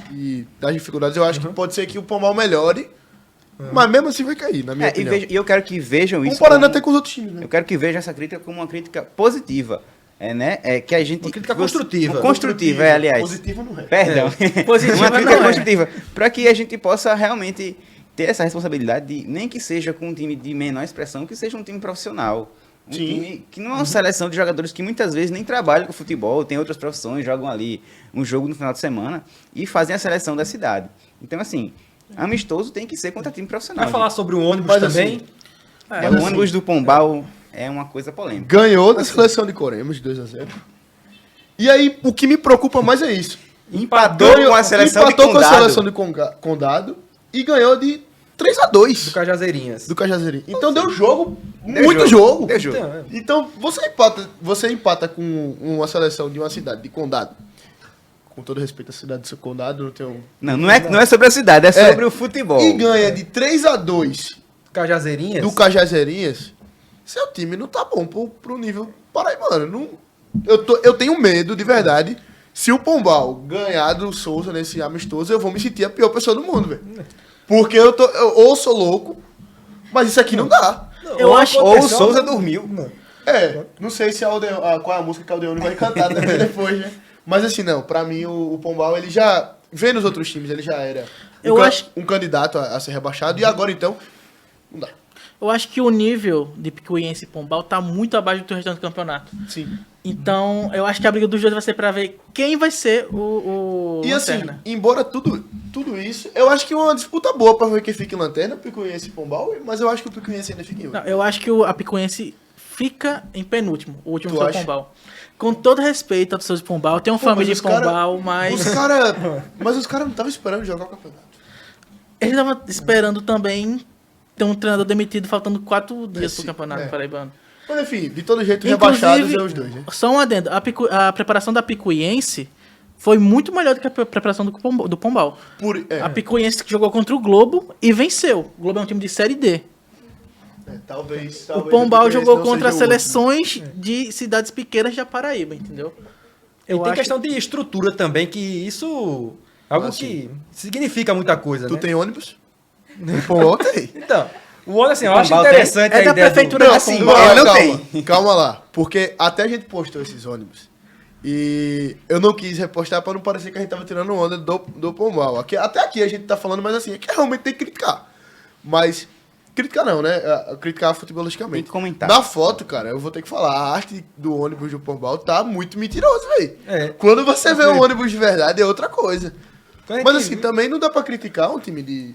C: das dificuldades, eu acho que pode ser que o Pombal melhore, mas mesmo assim vai cair, na minha opinião.
D: E eu quero que vejam isso.
C: Comparando
D: como-
C: até com os outros times, né?
D: Eu quero que vejam essa crítica como uma crítica positiva. Né? Que a gente.
A: Uma crítica
D: que você-
A: construtiva.
D: Construtiva, aliás.
C: Positiva não é.
D: Perdão.
B: Positiva
D: Uma crítica
B: não é.
D: construtiva. Para que a gente possa realmente ter essa responsabilidade de, nem que seja com um time de menor expressão, que seja um time profissional. Um
C: Sim.
D: time que não é uma seleção de jogadores que muitas vezes nem trabalham com futebol, tem outras profissões, jogam ali um jogo no final de semana e fazem a seleção da cidade. Então, assim, amistoso tem que ser contra time profissional.
A: Vai falar sobre o ônibus
C: Mas,
A: também?
C: assim,
D: O ônibus do Pombal é uma coisa polêmica.
C: Ganhou da seleção de Coremos de 2-0. E aí, o que me preocupa mais é isso.
D: Empatou com a seleção de
C: Empatou com a
D: Condado.
C: seleção de Condado e ganhou de 3-2
A: Do Cajazeirinhas.
C: do Cajazeirinho. Então deu jogo,
D: Deu
C: muito jogo.
D: Deu jogo.
A: Então,
C: Então, você empata com uma seleção de uma cidade de Condado. Com todo respeito à cidade de Condado, não tenho...
D: Não é sobre a cidade, é sobre o futebol.
C: E ganha de 3-2
A: Cajazeirinhas.
C: do Cajazeirinhas, seu time não tá bom pro nível paraibano. Não, eu tenho medo, de verdade, se o Pombal ganhar do Souza nesse amistoso, eu vou me sentir a pior pessoa do mundo, velho. Porque eu ou sou louco, mas isso aqui não dá.
B: Eu acho-
D: Ou o Souza dormiu.
C: Não sei se qual é a música que a Aldeone vai cantar também depois, né? Mas assim, não, pra mim o Pombal, ele já, vendo os outros times, ele já era um candidato a ser rebaixado, e agora então, não dá.
B: Eu acho que o nível de Picuiense e Pombal tá muito abaixo do restante do campeonato.
C: Sim.
B: Então, eu acho que a briga dos dois vai ser pra ver quem vai ser o
C: E assim,
B: lanterna.
C: embora tudo isso, eu acho que é uma disputa boa pra ver quem fica em lanterna, Picuiense e Pombal, mas eu acho que o Picuiense ainda fica em último.
B: Não, eu acho que a Picuiense fica em penúltimo. O último
C: Tu
B: foi o
C: acha?
B: Pombal. Com todo respeito a pessoas de Pombal, tem uma família de Pombal, mas...
C: Mas os caras não estavam esperando jogar o campeonato.
B: Ele tava esperando também ter um treinador demitido faltando 4 dias pro campeonato paraibano.
C: Mas enfim, de todo jeito, rebaixados é os dois, né?
B: Só um adendo. A preparação da Picuiense foi muito melhor do que a preparação do Pombal. A Picuiense jogou contra o Globo e venceu. O Globo é um time de Série D.
C: Talvez
B: O Pombal
C: Picuiense
B: jogou
C: não
B: contra
C: seja o último.
B: seleções de cidades pequenas da Paraíba, entendeu?
A: E tem questão de estrutura também, que isso é algo que significa muita coisa,
C: Tu
A: né?
C: tem ônibus? O Pombal tem.
A: Então, o ônibus, assim, eu acho
D: Pombal
A: interessante
B: tem? É
A: a
B: da
A: ideia
B: prefeitura
A: do...
B: de
D: assim,
B: Pombal.
D: eu não
C: calma,
D: tenho.
C: calma lá. Porque até a gente postou esses ônibus. E eu não quis repostar pra não parecer que a gente tava tirando onda do Pombal. Até aqui a gente tá falando, mas assim, é que realmente tem que criticar. Mas, criticar não, né? Criticar futebolisticamente.
D: Tem que comentar.
C: Na foto, cara, eu vou ter que falar, a arte do ônibus do Pombal tá muito mentirosa, velho.
A: É.
C: Quando você vê o ônibus de verdade, é outra coisa.
A: Quando a
C: Mas
A: gente
C: assim,
A: viu-
C: também não dá pra criticar um time de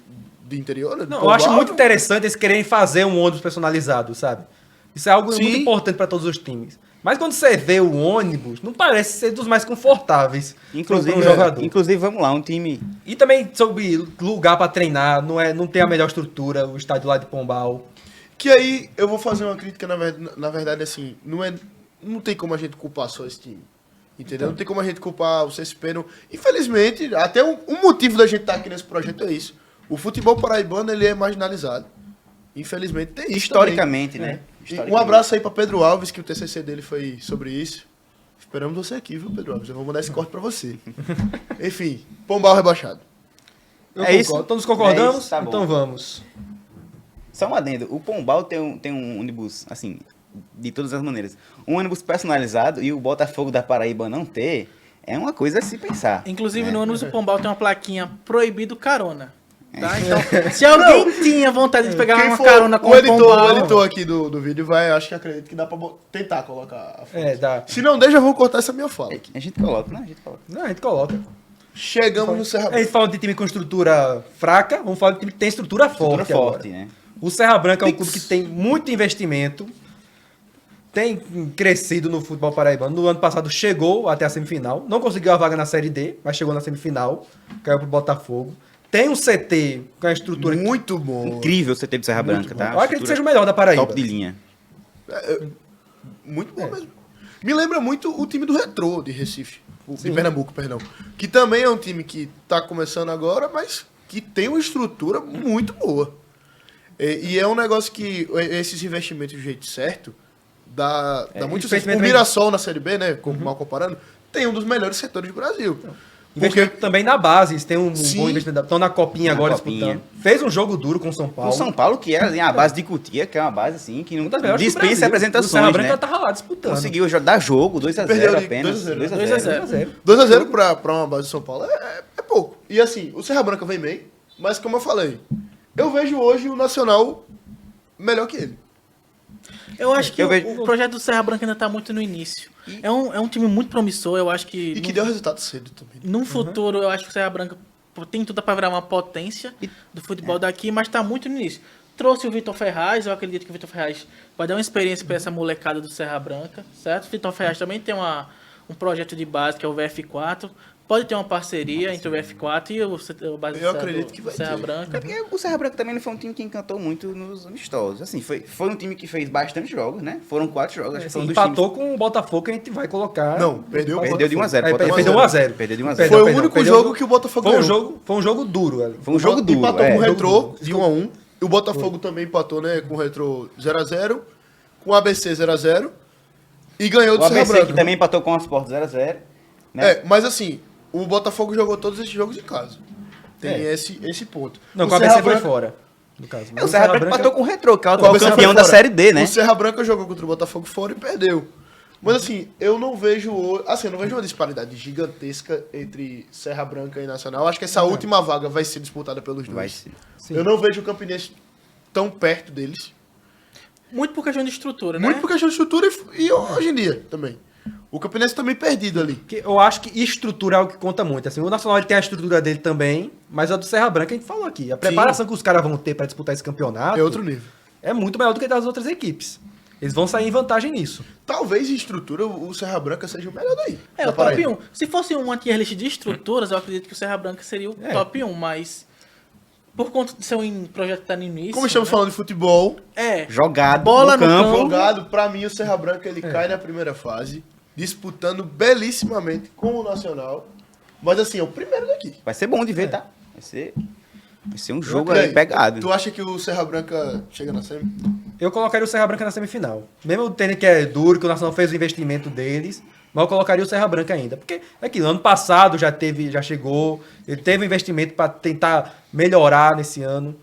C: interior, né?
A: Não, eu acho muito interessante eles quererem fazer um ônibus personalizado, sabe? Isso é algo
C: Sim.
A: muito importante para todos os times. Mas quando você vê o ônibus, não parece ser dos mais confortáveis para um jogador.
D: Inclusive, vamos lá, um time...
A: E também sobre lugar para treinar, não tem a melhor estrutura, o estádio lá de Pombal.
C: Que aí eu vou fazer uma crítica, na verdade, assim, não tem como a gente culpar só esse time. Entendeu? Não tem como a gente culpar o CSP. Infelizmente, até um motivo da gente estar aqui nesse projeto é isso. O futebol paraibano, ele é marginalizado. Infelizmente, tem isso
D: Historicamente,
C: também.
D: né?
C: Um abraço aí pra Pedro Alves, que o TCC dele foi sobre isso. Esperamos você aqui, viu, Pedro Alves? Eu vou mandar esse corte pra você. Enfim, Pombal rebaixado.
A: É isso? Todos concordamos?
D: É isso, tá bom.
A: Então vamos.
D: Só um adendo, o Pombal tem um ônibus, assim, de todas as maneiras. Um ônibus personalizado e o Botafogo da Paraíba não ter, é uma coisa a se pensar.
B: Inclusive,
D: né?
B: no ônibus do Pombal tem uma plaquinha proibido carona. Tá? Então, se alguém tinha vontade de pegar uma carona com
C: o editor,
B: Pombal...
C: aqui do vídeo vai, acho que acredito que dá pra tentar colocar a foto.
A: Dá.
C: Se não der, já vou cortar essa minha fala aqui.
D: A gente coloca, né? A gente coloca.
A: Não, a gente coloca.
C: Chegamos no Serra
A: A gente fala de time com estrutura fraca, vamos falar de time que tem estrutura forte.
D: Estrutura forte,
A: agora.
D: né?
A: O Serra Branca é um clube que tem muito investimento, tem crescido no futebol paraibano. No ano passado chegou até a semifinal, não conseguiu a vaga na Série D, mas chegou na semifinal, caiu pro Botafogo. Tem um CT com a estrutura
C: muito bom.
D: Incrível o CT do Serra Branca, tá?
A: Eu acredito que seja o melhor da Paraíba.
D: Top de linha.
C: Muito bom mesmo. Me lembra muito o time do Retrô de Recife, de Pernambuco, perdão. Que também é um time que tá começando agora, mas que tem uma estrutura muito boa. E é um negócio que esses investimentos do jeito certo dá muito certo. O Mirassol na Série B, né, mal comparando, tem um dos melhores setores do Brasil.
A: Investimento também na base, eles têm um
C: Sim.
A: bom investimento. Estão na Copinha
D: Na
A: agora
D: Copinha.
A: disputando. Fez um jogo duro com o São
D: O
A: Paulo.
D: São Paulo, que é a base de Cutia, que é uma base assim, que não
A: Uma das melhores do
D: dispensa
A: Brasil. O Serra
D: apresentações,
A: Branca
D: né?
A: tava lá disputando.
D: Conseguiu dar jogo, 2x0
C: Perdeu de
D: apenas.
C: 2 a 0.
B: 2x0.
C: 2x0 pra uma base de São Paulo é pouco. E assim, o Serra Branca vem bem, mas como eu falei, eu vejo hoje o Nacional melhor que ele.
B: Eu acho que
D: Eu vejo-
B: o projeto do Serra Branca ainda tá muito no início. É um time muito promissor, eu acho que...
C: E que deu resultado cedo também.
B: Num futuro, eu acho que o Serra Branca tem tudo para virar uma potência do futebol daqui, mas tá muito no início. trouxe o Vitor Ferraz, eu acredito que o Vitor Ferraz vai dar uma experiência para essa molecada do Serra Branca, certo? O Vitor Ferraz também tem um projeto de base, que é o VF4, pode ter uma parceria entre o VF4 e o base
C: Eu acredito que vai
B: Serra
C: ter.
B: Branca.
D: É porque o Serra Branca também não foi um time que encantou muito nos amistosos. Assim, foi um time que fez bastante jogos, né? Foram 4 jogos. Acho que foi um dos
A: Empatou com o Botafogo que a gente vai colocar.
C: Não, perdeu
D: times... Perdeu de 1 a 0.
A: É,
D: Botafogo.
A: perdeu 1x0.
D: Perdeu de 1 a 0.
A: Perdeu,
C: Foi o
A: perdão,
C: único
A: perdeu.
C: jogo que o Botafogo ganhou.
A: Foi um jogo duro, ali.
D: Foi um jogo duro.
C: Empatou com o
A: jogo
C: Retrô
A: duro.
C: de 1-1. E o Botafogo também empatou, né? Com o Retrô 0x0. Com o ABC 0x0. E ganhou do
D: O
C: Serra
D: ABC
C: Branca.
D: que também empatou com o Sport 0 a 0. Né?
C: É, mas assim, o Botafogo jogou todos esses jogos em casa. Tem
A: É.
C: esse ponto.
A: Não,
C: O
A: com a
C: Serra
A: ABC foi
C: Branca-
A: fora, no caso.
D: O Serra Branca empatou com o Retrô, que é o
C: o
D: atual
C: ABC
D: campeão
C: foi
D: da
C: fora.
D: Série D, né?
C: O Serra Branca jogou contra o Botafogo fora e perdeu. Mas assim, eu não vejo uma disparidade gigantesca entre Serra Branca e Nacional. Acho que essa última vaga vai ser disputada pelos dois.
D: Vai ser.
A: Sim.
C: Eu não vejo o Campinense tão perto deles.
B: Muito por questão de estrutura, né?
C: Muito por questão de estrutura e hoje em dia também. O Campinense também perdido ali.
A: Que eu acho que estrutura é o que conta muito. Assim, o Nacional ele tem a estrutura dele também, mas a do Serra Branca a gente falou aqui. A preparação que os caras vão ter para disputar esse campeonato
C: É outro nível.
A: é muito maior do que das outras equipes. Eles vão sair em vantagem nisso.
C: Talvez em estrutura o Serra Branca seja o melhor daí.
B: É,
C: da
B: o top
C: Paraíba.
B: 1. Se fosse uma tier list de estruturas, eu acredito que o Serra Branca seria o top 1, mas por conta de ser um projeto que tá no início...
C: Como estamos
B: né?
C: falando de futebol,
B: É,
D: Jogado
B: Bola no campo.
C: jogado, pra mim o Serra Branca ele cai na primeira fase, disputando belíssimamente com o Nacional. Mas assim, é o primeiro daqui.
D: Vai ser bom de ver, tá? Vai ser um jogo
C: E
D: aí pegado.
C: Tu acha que o Serra Branca chega na semi?
A: Eu colocaria o Serra Branca na semifinal. Mesmo tendo que é duro, que o Nacional fez o investimento deles, mas eu colocaria o Serra Branca ainda. Porque é aquilo, ano passado já chegou, ele teve um investimento para tentar melhorar nesse ano.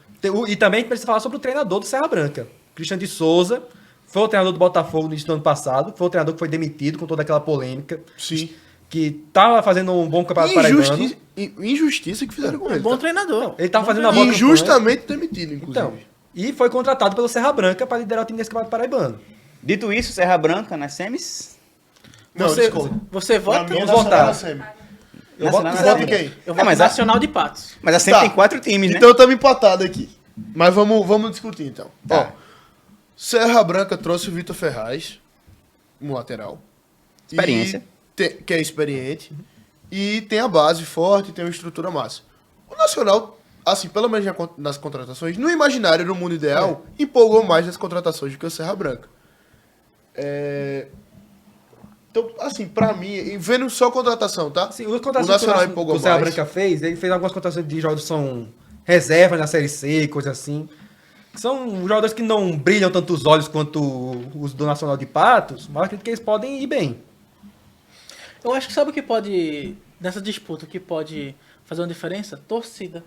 A: E também a gente precisa falar sobre o treinador do Serra Branca. Cristian de Souza, foi o treinador do Botafogo no início do ano passado, foi o treinador que foi demitido com toda aquela polêmica.
C: Sim.
A: Que tava fazendo um bom campeonato paraibano.
C: Injustiça que fizeram com
B: é
C: ele.
B: bom
C: Tá?
B: treinador.
A: Ele tava fazendo uma boa campanha.
C: Injustamente demitido, inclusive.
A: Então, e foi contratado pelo Serra Branca para liderar o time desse campeonato paraibano.
D: Dito isso, Serra Branca nas semis.
C: Não,
B: Você,
C: discordo.
B: você vota?
C: Pra mim é
A: Vamos
C: Nacional
A: votar.
C: na semi.
A: Eu
D: Nacional
A: voto
D: na
A: no
C: Tu
A: Serra
C: vota em
A: Branca.
C: quem?
B: Eu voto
D: mas
B: Nacional de Patos.
D: Mas a semi
C: Tá.
D: tem 4 times, né?
C: Então estamos empatados aqui. Mas vamos discutir então.
D: Tá.
C: Ó, Serra Branca trouxe o Vitor Ferraz, um lateral.
D: Experiência.
C: Que é experiente. E tem a base forte, tem uma estrutura massa. O Nacional, assim, pelo menos nas contratações, no imaginário, no mundo ideal, empolgou mais nas contratações do que o Serra Branca. Então, assim, pra mim, vendo só contratação, tá?
A: Sim, os
C: o
A: contratações
C: Nacional
A: que o
C: empolgou
A: Serra
C: mais.
A: Branca fez, ele fez algumas contratações de jogadores que são reservas na Série C, coisa assim. Que são jogadores que não brilham tanto os olhos quanto os do Nacional de Patos, mas eu acredito que eles podem ir bem.
B: Eu acho que sabe o que pode, nessa disputa, o que pode fazer uma diferença? Torcida.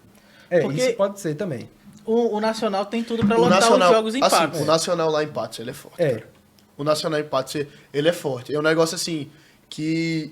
A: É,
B: Porque
A: isso pode ser também.
B: o Nacional tem tudo pra
C: O
B: lotar
C: Nacional,
B: os jogos em
C: assim,
B: Patos.
C: o Nacional lá em Patos, ele é forte.
A: É.
C: O Nacional em Patos, ele é forte. É um negócio assim que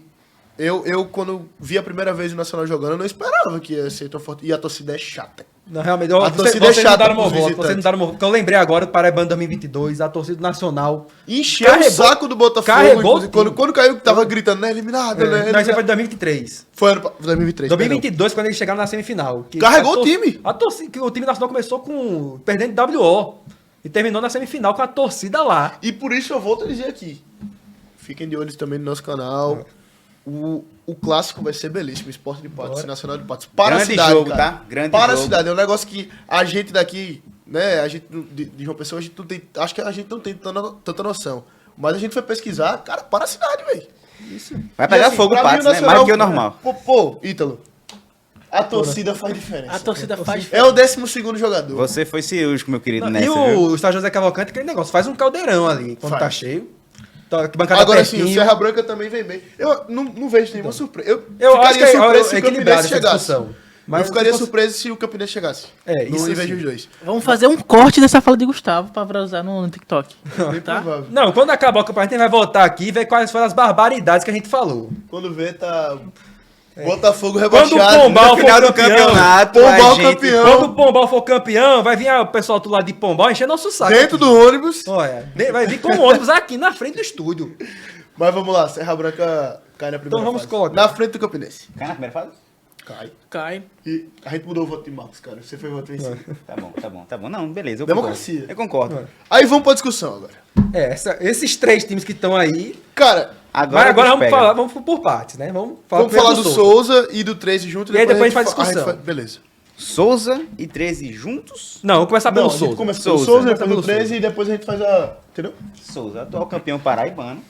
C: eu quando vi a primeira vez o Nacional jogando, eu não esperava que ia ser tão forte. E a torcida é chata.
A: Não, realmente,
C: A torcida é
A: vocês
C: chata
A: não deram
C: pros
A: meu voto,
C: visitantes.
A: vocês não deram meu voto. Porque eu lembrei agora do Paraibano 2022, a torcida do Nacional.
C: Encheu
A: Carregou-
C: o saco do Botafogo.
A: carregou
C: inclusive,
A: o time.
C: quando caiu, que tava gritando, né? Eliminado, né?
A: Não, isso foi de 2023.
C: Foi ano 2023.
A: 2022, quando eles chegaram na semifinal. Que
C: Carregou
A: a
C: o time.
A: A torcida, que o time nacional começou perdendo de WO. E terminou na semifinal com a torcida lá.
C: E por isso eu volto a dizer aqui. Fiquem de olho também no nosso canal. O clássico vai ser belíssimo. Esporte de Patos e Nacional de Patos. Para
D: Grande
C: a cidade,
D: jogo,
C: cara.
D: tá? Grande
C: para
D: jogo.
C: a cidade. É um negócio que a gente daqui, né? A gente de João Pessoa, a gente não tem. Acho que a gente não tem tanta noção. Mas a gente foi pesquisar, cara, para a cidade, velho.
D: Vai pegar
C: E, assim,
D: fogo o
C: pra mim,
D: Patos, né?
C: Nacional-
D: Mais do que o normal.
C: Pô, Ítalo. A torcida faz diferença.
B: A torcida faz
C: É o 12º jogador.
D: Você foi cirúrgico, meu querido,
A: E
D: nessa, viu?
A: o estádio José Cavalcante, aquele negócio, faz um caldeirão ali, quando
C: Faz.
A: tá cheio. Tá, que bancada
C: Agora sim, o
A: pertinho.
C: Serra Branca também vem bem. Eu não vejo nenhuma surpresa.
A: Eu acho que é
C: surpreso se o
A: equilibrado
C: Campinense
A: essa
C: chegasse.
A: discussão. Mas
C: eu ficaria
A: se fosse-
C: surpreso se o Campinense chegasse.
A: É,
C: Não
A: isso
C: vejo
A: sim.
C: os dois.
B: Vamos fazer um corte dessa fala de Gustavo pra usar no TikTok. Tá?
C: Provável.
A: Não, quando acabar o campeonato, a gente vai voltar aqui e ver quais foram as barbaridades que a gente falou.
C: Quando vê, tá. Botafogo
A: Quando o
C: rebaixado.
A: Pombal
D: No
A: for
D: final do
A: campeão,
D: campeonato,
C: Pombal
D: a gente...
C: campeão.
A: Quando o Pombal for campeão, vai vir o pessoal do lado de Pombal encher nosso saco.
C: Dentro
A: aqui.
C: do ônibus.
A: Olha, vai vir com o ônibus aqui na frente do estúdio.
C: Mas vamos lá, Serra Branca cai na primeira
A: Então vamos
C: fase.
A: colocar.
C: Na frente do Campinense.
D: Cai na primeira fase?
B: Cai.
C: E a gente mudou o voto de Marcos, cara. Você foi voto vencido.
D: Tá bom. Não, beleza, eu
C: Democracia.
D: concordo. Eu concordo.
C: Aí vamos pra discussão agora.
A: Esses 3 times que estão aí.
C: Cara,
A: Mas agora vamos por partes, né? Vamos falar
C: do Souza e do 13 junto.
A: E aí depois a gente faz discussão.
C: Beleza.
D: Souza e 13 juntos?
A: Não, vamos começar pelo
C: A gente
A: Souza.
C: começa pelo
D: Souza.
C: Souza, depois
A: Começa
C: do
A: pelo
C: 13 e depois a gente faz a... Entendeu?
D: Souza, atual campeão paraibano,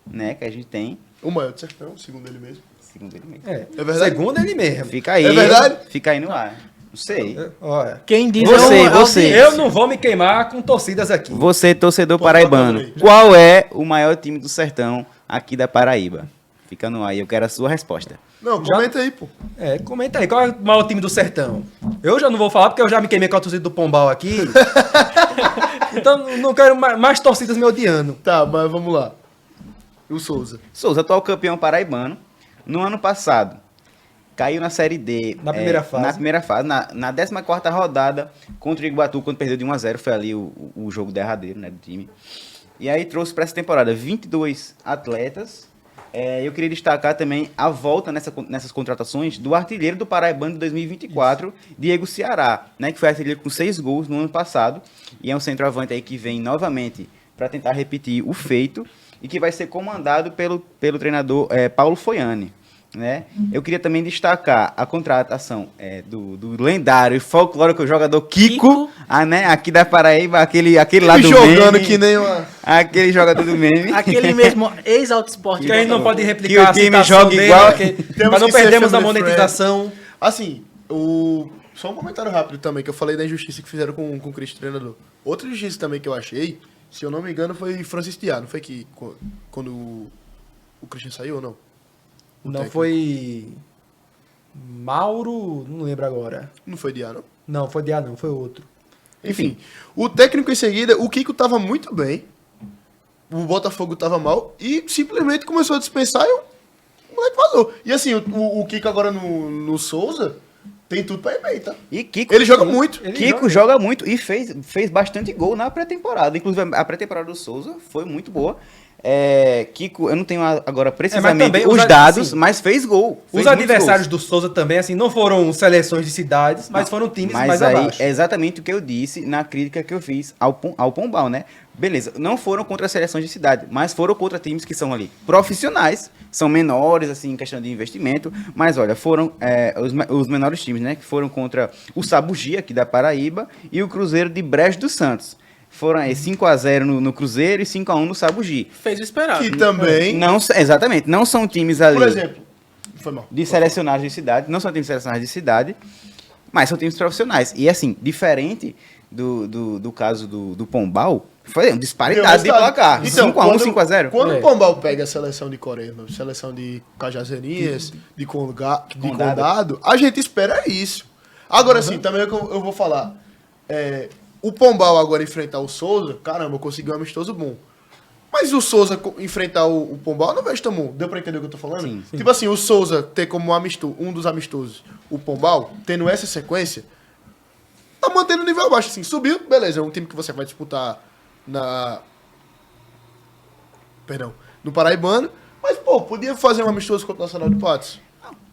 D: né, que a gente tem,
C: O maior do sertão, segundo ele mesmo.
D: segundo ele mesmo.
A: É
C: verdade?
A: Segundo ele mesmo.
D: Fica aí.
C: É verdade?
D: Fica aí no ar. Não sei.
A: Olha,
B: Quem diz
D: Você.
A: eu não vou me queimar com torcidas aqui.
D: Você, torcedor
C: Pode
D: paraibano,
C: falar,
D: qual é o maior time do sertão aqui da Paraíba? Fica no ar e eu quero a sua resposta.
C: Não, comenta aí, pô.
A: Comenta aí, qual é o maior time do Sertão? Eu já não vou falar porque eu já me queimei com a torcida do Pombal aqui. Então não quero mais torcidas me odiando.
C: Tá, mas vamos lá. O Souza.
D: Souza, atual campeão paraibano, no ano passado, caiu na Série D.
A: Na primeira fase.
D: Na primeira fase, na 14ª rodada, contra o Iguatu, quando perdeu de 1-0, foi ali o jogo derradeiro, né, do time. E aí trouxe para essa temporada 22 atletas. Eu queria destacar também a volta nessas contratações do artilheiro do Paraibano de 2024, Diego Ceará, né, que foi artilheiro com 6 gols no ano passado, e é um centroavante aí que vem novamente para tentar repetir o feito, e que vai ser comandado pelo treinador Paulo Foiani. Né? Eu queria também destacar a contratação do lendário e folclórico jogador Kiko. Né? Aqui da Paraíba, aquele lá do
C: jogando
D: meme,
C: que nem uma...
D: aquele jogador do meme.
B: Aquele mesmo ex-Autosport.
A: Que a gente não pode
D: Que
A: replicar
D: o time
A: a citação
D: joga
A: dele,
D: igual.
A: para não
C: que ser
A: perdermos a
C: family
A: monetização.
C: Assim, só um comentário rápido também, que eu falei da injustiça que fizeram com o Cristo treinador. Outra injustiça também que eu achei, se eu não me engano, foi Francis Diá, não foi que quando o Christian saiu ou não? O
A: Não
C: técnico.
A: foi Mauro, não lembro agora.
C: Não foi Diá, não?
A: Não, foi Diá não, foi outro.
C: Enfim, o técnico em seguida, o Kiko tava muito bem, o Botafogo tava mal, e simplesmente começou a dispensar e o moleque vazou. E assim, o Kiko agora no Souza tem tudo pra ir bem, tá?
D: E Kiko,
C: Ele joga muito.
D: Kiko joga muito e fez bastante gol na pré-temporada. Inclusive, a pré-temporada do Souza foi muito boa. Kiko, eu não tenho agora precisamente
A: também
D: os dados,
A: assim,
D: mas fez gol.
A: Os adversários do Souza também, assim, não foram seleções de cidades, mas foram times mais
D: aí,
A: abaixo.
D: é exatamente o que eu disse na crítica que eu fiz ao Pombal, né? Beleza, não foram contra seleções de cidade, mas foram contra times que são ali profissionais, são menores, assim, em questão de investimento, mas olha, foram os menores times, né? Que foram contra o Sabugi, aqui da Paraíba, e o Cruzeiro de Brejo dos Santos. Foram 5-0 no Cruzeiro e 5-1 no Sabugi.
B: Fez o esperado.
C: Que também,
D: Exatamente, não são times ali
C: por exemplo, foi mal.
D: de selecionados de cidade, não são times selecionados de cidade, mas são times profissionais. E assim, diferente do caso do Pombal, foi uma disparidade de placar.
C: Então,
D: 5-1, 5-0.
C: Quando o Pombal pega a seleção de Coreia, seleção de Cajazeirinhas, de Condado, a gente espera isso. Agora sim, também eu vou falar. O Pombal agora enfrentar o Souza, caramba, conseguiu um amistoso bom. Mas o Souza enfrentar o Pombal, não vejo tão bom. Deu pra entender o que eu tô falando?
D: Sim.
C: Tipo assim, o Souza ter como um dos amistosos o Pombal, tendo essa sequência, tá mantendo o nível abaixo, assim. Subiu, beleza, é um time que você vai disputar no Paraibano. Mas, pô, podia fazer um amistoso contra o Nacional de Patos?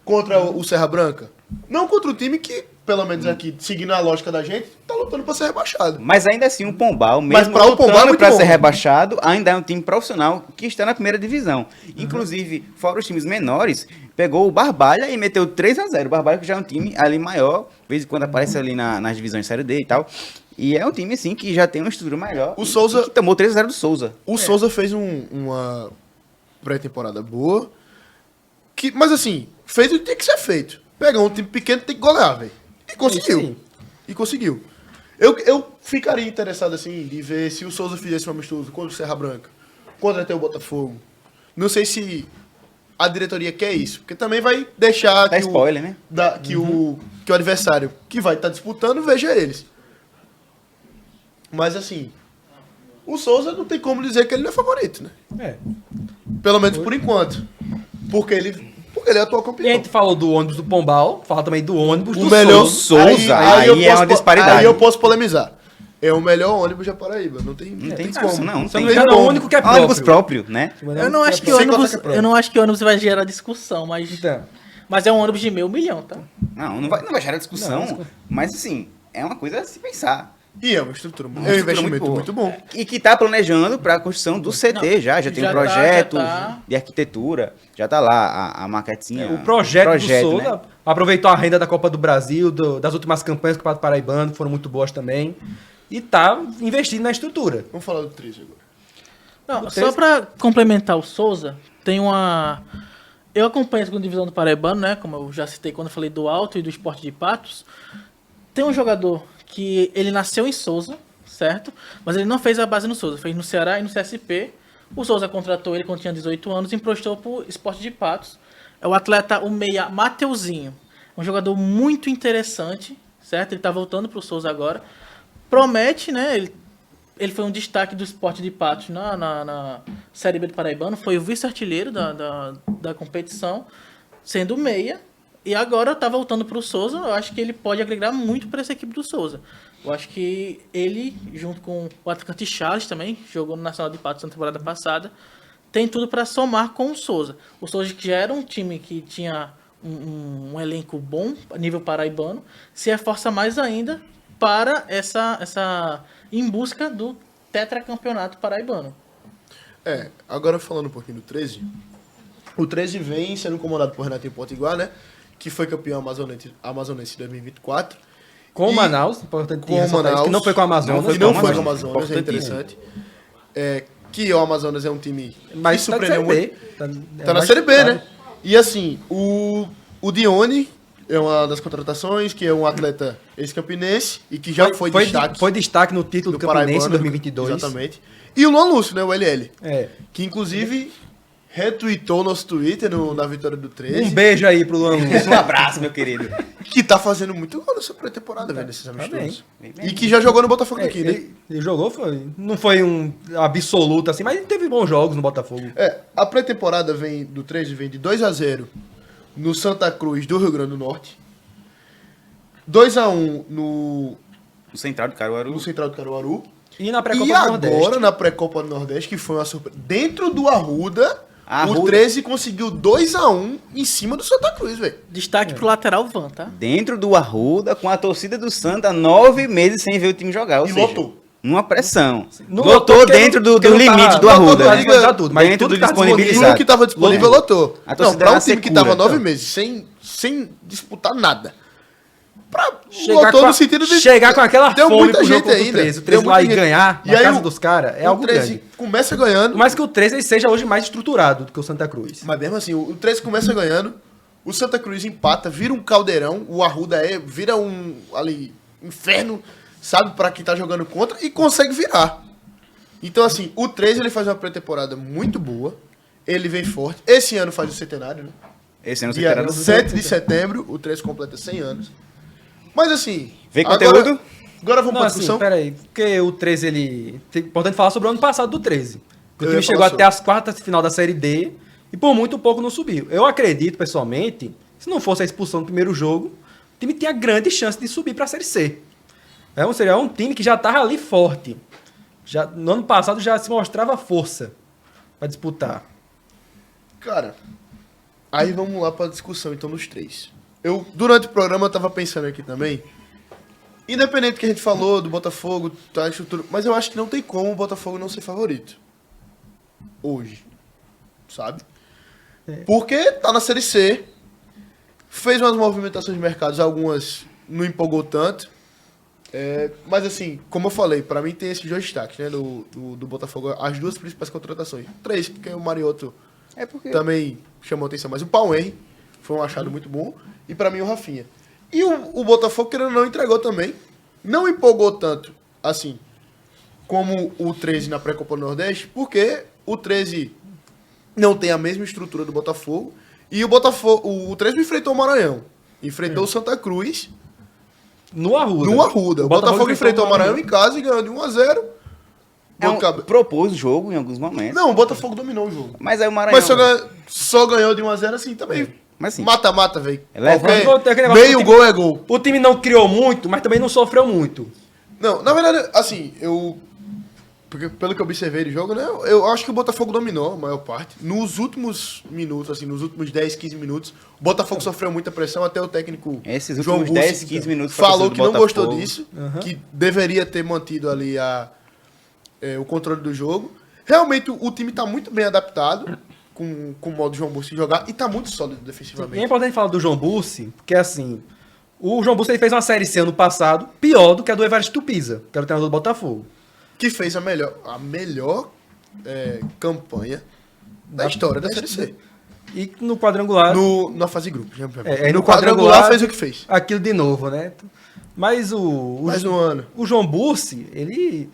C: Contra o Serra Branca? Não contra o time que, pelo menos aqui, seguindo a lógica da gente, tá lutando pra ser rebaixado.
D: Mas ainda assim, o Pombal,
C: Mas
D: mesmo
C: pra o Pombal é
D: lutando
C: muito
D: pra
C: bom.
D: ser rebaixado, ainda é um time profissional que está na primeira divisão. Inclusive, fora os times menores, pegou o Barbalha e meteu 3-0. O Barbalha que já é um time ali maior, de vez em quando aparece ali nas divisões Série D e tal. E é um time, assim, que já tem uma estrutura melhor.
C: O Souza-
D: e que tomou 3-0 do Souza.
C: O Souza fez uma pré-temporada boa, mas assim, fez o que tinha que ser feito. Pegar um time pequeno tem que golear, velho. E conseguiu.
A: Sim.
C: E conseguiu. Eu ficaria interessado, assim, de ver se o Souza fizesse um amistoso contra o Serra Branca, contra até o Botafogo. Não sei se a diretoria quer isso, porque também vai deixar
D: Dá spoiler, né?
C: que o adversário que vai estar disputando veja eles. Mas assim, o Souza não tem como dizer que ele não é favorito, né? Pelo menos por enquanto. Porque ele é atual
A: E a
C: campeão.
A: gente falou do ônibus do Pombal, fala também do ônibus do
C: O melhor
A: Souza.
D: Souza,
C: eu
D: aí é
C: posso
D: uma disparidade.
C: Aí eu posso polemizar. É o melhor ônibus da Paraíba. Não tem
D: Tem
C: como.
D: como, não.
A: Se eu não
D: Tem
A: me engano, é o
C: como.
A: único que é
D: ônibus
A: próprio.
D: próprio, né?
B: Eu não acho que
C: Sem
B: ônibus,
C: contar que é
B: eu não acho que ônibus vai gerar discussão, mas
A: Então,
B: Mas é um ônibus de R$500 mil, tá?
D: Não vai gerar discussão,
A: Não,
D: mas assim, é uma coisa a se pensar.
C: E é uma estrutura,
D: Uma
C: é um
D: estrutura
C: investimento
D: boa.
C: muito bom.
D: E que tá planejando para a construção do CT já tem um
B: já
D: projeto
B: tá.
D: de arquitetura, já tá lá a maquetezinha.
A: O projeto do Souza
D: né?
A: aproveitou a renda da Copa do Brasil, das últimas campanhas do Campeonato Paraibano, que foram muito boas também. E tá investindo na estrutura.
C: Vamos falar do 13 agora.
B: Não, só pra complementar o Souza, tem uma... Eu acompanho a segunda divisão do Paraibano, né? Como eu já citei quando eu falei do Alto e do Esporte de Patos. Tem um jogador que ele nasceu em Souza, certo? Mas ele não fez a base no Souza, fez no Ceará e no CSP. O Souza contratou ele quando tinha 18 anos e emprestou pro Esporte de Patos. É o atleta, o meia Mateuzinho. Um jogador muito interessante, certo? Ele tá voltando pro Souza agora. Promete, né? Ele foi um destaque do Esporte de Patos na Série B do Paraibano. Foi o vice-artilheiro da competição, sendo meia. E agora tá voltando pro Souza. Eu acho que ele pode agregar muito para essa equipe do Souza. Eu acho que ele, junto com o atacante Charles também, jogou no Nacional de Patos na temporada passada, tem tudo para somar com o Souza. O Souza, que já era um time que tinha um elenco bom a nível paraibano, se reforça mais ainda para em busca do tetracampeonato paraibano.
C: Agora falando um pouquinho do 13. O 13 vem sendo comandado por Renatinho Potiguar, né? Que foi campeão amazonense em 2024.
A: Com o
C: E-
A: Manaus, importante
C: com o
A: ressaltar isso,
C: Manaus,
A: que não foi com o Amazonas.
C: Que não foi com o
D: Amazonas.
C: Amazonas, é interessante. Que o Amazonas é um time
A: Mas
C: que
A: tá na
C: surpreendeu
A: Série
C: muito.
A: B.
C: Tá na Série B, né? E assim, o Dione é uma das contratações, que é um atleta ex-campinense e que já foi destaque
A: Foi destaque no título do Campinense em
C: Paraibano,
A: 2022.
C: Exatamente. E o Luan Lúcio, né? O LL.
A: É.
C: Que inclusive retweetou nosso Twitter na vitória do 13.
A: Um beijo aí pro Luan Lúcio.
D: Um abraço, meu querido.
C: Que tá fazendo muito gol nessa pré-temporada, velho, nesses
A: bem.
C: amistosos. E que já jogou no Botafogo
A: É,
C: aqui, né?
A: ele jogou, não foi um absoluto assim, mas ele teve bons jogos no Botafogo.
C: A pré-temporada do 13 vem de 2-0 no Santa Cruz do Rio Grande do Norte. 2-1 no
D: O Central do Caruaru.
C: Central do Caruaru.
A: E na
C: E
A: pré-Copa do Nordeste.
C: agora, na pré-Copa do Nordeste, que foi uma surpresa. Dentro do Arruda, o
D: Arruda.
C: 13 conseguiu 2-1 em cima do Santa Cruz, velho.
B: Destaque pro lateral Van, tá?
D: Dentro do Arruda, com a torcida do Santa, 9 meses sem ver o time jogar. Ou
C: E
D: seja,
C: lotou.
D: numa pressão.
A: Não
D: Lotou
A: porque
D: dentro
A: não-
D: do
A: porque não
D: limite
A: tava-
D: do
A: não
D: Arruda.
A: tava disponibilizado tudo, mas
D: Dentro
A: tudo
D: do
A: que tava
D: disponibilizado.
C: Tudo que tava disponível lotou.
D: A
C: Não,
D: torcida
C: pra um
D: era
C: time que
D: secura,
C: tava 9
A: então.
C: meses sem disputar nada.
A: Chegar
C: Lotou
A: com,
C: no sentido de...
A: chegar com aquela
C: Deu
A: fome
C: muita
A: pro jogo
C: gente
A: contra o
C: ainda.
A: 13. O
C: Deu
A: 13 lá
C: muita
A: e
C: gente.
A: ganhar
C: E
A: na
C: aí
A: casa
C: o-
A: dos caras é
C: o
A: algo
C: 13
A: grande.
C: começa ganhando.
A: Mas que o 13 ele seja hoje mais estruturado do que o Santa Cruz.
C: Mas mesmo assim, o 13 começa ganhando, o Santa Cruz empata, vira um caldeirão, o Arruda vira um inferno, sabe, pra quem tá jogando contra, e consegue virar. Então, assim, o 13 ele faz uma pré-temporada muito boa, ele vem forte. Esse ano faz o centenário, né?
D: Esse ano você
C: Dia
D: terá no
C: 7 de setembro, o 13 completa 100 anos. Mas assim...
D: Vem
C: agora-
D: conteúdo?
C: Agora vamos
A: Não,
C: pra
A: assim,
C: discussão.
A: peraí, porque o 13 é importante falar sobre o ano passado do 13. O
C: Eu
A: time
C: ia
A: chegou
C: falar
A: até as quartas de final da Série D e por muito pouco não subiu. Eu acredito, pessoalmente, se não fosse a expulsão do primeiro jogo, o time tinha grande chance de subir para a Série C. Seria um time que já estava ali forte. No ano passado já se mostrava força para disputar.
C: Cara, aí vamos lá pra discussão, então, dos três. Durante o programa, eu tava pensando aqui também, independente do que a gente falou do Botafogo, tá, estrutura, mas eu acho que não tem como o Botafogo não ser favorito. Hoje. Sabe? Porque tá na Série C, fez umas movimentações de mercados, algumas não empolgou tanto, mas assim, como eu falei, pra mim tem esses dois destaques, né, do Botafogo, as duas principais contratações. Três, porque o Mariotto também chamou atenção, mas o Paulo Henry foi um achado muito bom, e pra mim o Rafinha. E o Botafogo, querendo ou não, entregou também, não empolgou tanto, assim, como o 13 na pré-Copa do Nordeste, porque o 13 não tem a mesma estrutura do Botafogo, e o 13 enfrentou o Maranhão, enfrentou o Santa Cruz
A: No Arruda.
C: no Arruda. O Botafogo enfrentou o Maranhão em casa e ganhou de 1-0.
D: Propôs o jogo em alguns momentos.
C: Não, o Botafogo dominou o jogo.
D: Mas aí o Maranhão...
C: Mas só ganhou de 1-0 assim também.
D: Mas assim,
C: Mata-mata, velho.
D: Leva-
C: Qualquer meio gol é gol.
A: O time não criou muito, mas também não sofreu muito.
C: Não, na verdade, assim, porque pelo que eu observei do jogo, né? Eu acho que o Botafogo dominou a maior parte. Nos últimos minutos, assim, nos últimos 10, 15 minutos, o Botafogo sofreu muita pressão, até o técnico
D: Esses
C: João
D: últimos
C: Bussi
D: 10, 15 minutos pra
C: falou
D: torcida
C: que
D: do
C: não gostou
D: Botafogo.
C: disso, que deveria ter mantido ali o controle do jogo. Realmente o time tá muito bem adaptado com o modo João Bussi jogar e tá muito sólido
A: E é
C: defensivamente.
A: importante falar do João Bussi, porque assim, o João Bussi ele fez uma Série C ano passado, pior do que a do Evaristo Pisa, que era o treinador do Botafogo.
C: Que fez a melhor campanha da história da Série C.
A: E no quadrangular,
C: Na fase de grupos.
A: no
C: no quadrangular fez o que fez.
A: aquilo de novo, né? Mas
C: Mais um ano.
A: o João Bussi, ele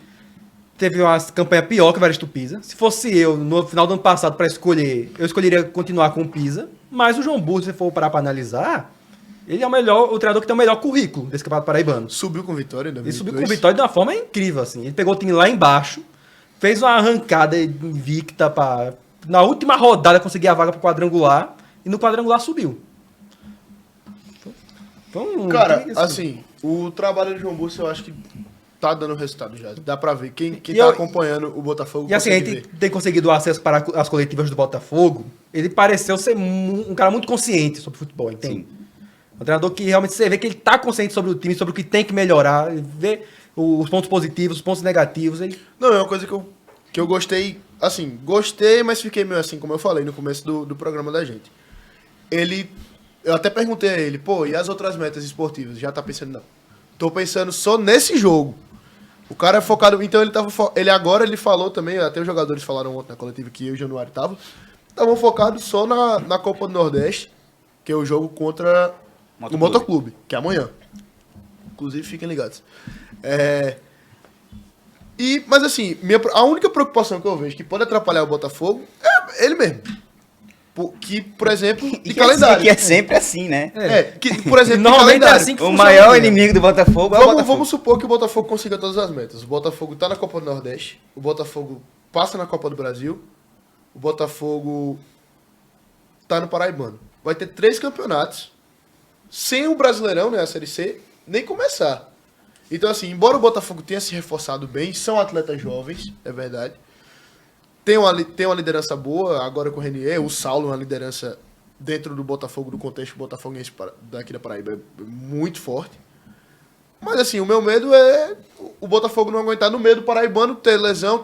A: teve uma campanha pior que o Evaristo Pisa. Se fosse eu, no final do ano passado, para escolher, eu escolheria continuar com o Pisa. Mas o João Bussi, se for parar para analisar, ele é o treinador que tem o melhor currículo desse Campeonato Paraibano.
C: Subiu com vitória em
A: Ele
C: 2022.
A: subiu com o Vitória de uma forma incrível, assim. Ele pegou o time lá embaixo, fez uma arrancada invicta para na última rodada conseguir a vaga pro quadrangular e no quadrangular subiu. Então,
C: Cara, assim, o trabalho do João Bussi eu acho que tá dando resultado já. Dá pra ver. Quem
A: E
C: tá
A: eu-
C: acompanhando o Botafogo
A: E assim, a
C: consegue
A: gente
C: ver.
A: tem conseguido acesso para as coletivas do Botafogo. Ele pareceu ser um cara muito consciente sobre futebol, entende? Um treinador que realmente você vê que ele tá consciente sobre o time, sobre o que tem que melhorar, ele vê os pontos positivos, os pontos negativos. Ele...
C: Não, é uma coisa que eu gostei. Assim, gostei, mas fiquei meio assim, como eu falei no começo do programa da gente. Eu até perguntei a ele, pô, e as outras metas esportivas? Já tá pensando, não. Tô pensando só nesse jogo. O cara é focado. Então ele falou também, até os jogadores falaram ontem na coletiva que eu e o Januário estavam focados só na Copa do Nordeste, que é o jogo contra o Motoclube, que é amanhã. Inclusive, fiquem ligados. Mas assim, a única preocupação que eu vejo que pode atrapalhar o Botafogo é ele mesmo. Por exemplo, de calendário.
D: Que é sempre assim, né?
C: Por exemplo, de
A: Normalmente é
C: calendário.
A: assim que
D: O
A: funciona,
D: maior
A: né?
D: inimigo do Botafogo é o Botafogo.
C: Vamos supor que o Botafogo consiga todas as metas. O Botafogo tá na Copa do Nordeste, o Botafogo passa na Copa do Brasil, o Botafogo tá no Paraibano. Vai ter 3 campeonatos, sem o Brasileirão, né, a Série C, nem começar. Então, assim, embora o Botafogo tenha se reforçado bem, são atletas jovens, é verdade. Tem uma liderança boa, agora com o Renier, o Saulo, uma liderança dentro do Botafogo, do contexto botafoguense daqui da Paraíba, é muito forte. Mas assim, o meu medo é o Botafogo não aguentar no meio do paraibano, ter lesão,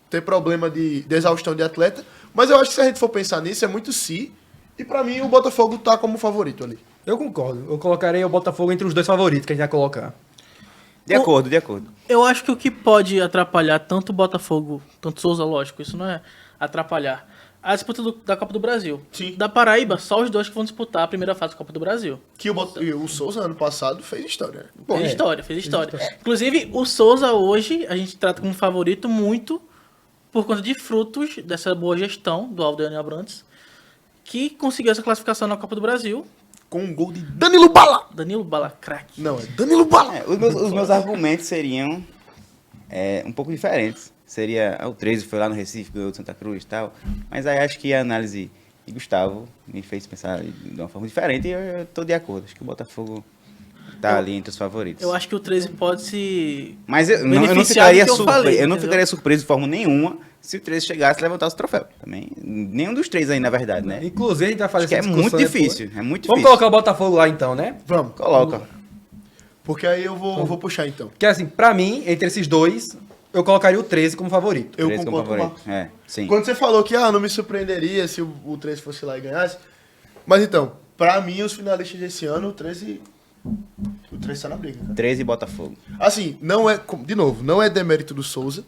C: ter problema de exaustão de atleta. Mas eu acho que se a gente for pensar nisso, é muito si. E pra mim, o Botafogo tá como favorito ali.
A: Eu concordo. Eu colocarei o Botafogo entre os dois favoritos que a gente vai colocar.
D: De acordo, de acordo.
B: Eu acho que o que pode atrapalhar tanto o Botafogo, tanto o Souza, lógico, isso não é atrapalhar. A disputa da Copa do Brasil.
C: Sim.
B: Da Paraíba, só os dois que vão disputar a primeira fase da Copa do Brasil.
C: Que o Souza, ano passado, fez história. Né?
B: Fez história. Inclusive, o Souza hoje, a gente trata como favorito muito por conta de frutos dessa boa gestão do Aldeane Abrantes, que conseguiu essa classificação na Copa do Brasil.
C: Com um gol de Danilo Bala.
B: Danilo Bala, craque.
C: Não, é Danilo Bala.
D: Os meus argumentos seriam um pouco diferentes. Seria, o 13 foi lá no Recife, ganhou de Santa Cruz e tal. Mas aí acho que a análise de Gustavo me fez pensar de uma forma diferente e eu tô de acordo. Acho que o Botafogo tá ali entre os favoritos.
B: Eu acho que o 13 pode se
D: Mas eu não
B: beneficiar
D: ficaria
B: do que eu falei,
D: eu não
B: entendeu?
D: ficaria surpreso de forma nenhuma se o 13 chegasse e levantasse o troféu. Também, nenhum dos 3 aí, na verdade, né?
A: Inclusive, a gente vai fazer
D: Acho que é
A: essa
D: muito
A: discussão
D: difícil.
A: depois.
D: É muito
A: Vamos
D: difícil.
A: colocar o Botafogo lá então, né?
C: Vamos.
D: Coloca.
C: Porque aí eu vou puxar então.
A: Porque assim, pra mim, entre esses dois, eu colocaria o 13 como favorito.
C: Eu
D: 13 como
C: concordo com o
D: favorito.
C: Marcos.
D: Sim.
C: Quando você falou que não me surpreenderia se o 13 fosse lá e ganhasse. Mas então, pra mim, os finalistas desse ano, o 13 tá na briga, cara.
D: 13 Botafogo.
C: Assim, de novo, não é demérito do Souza.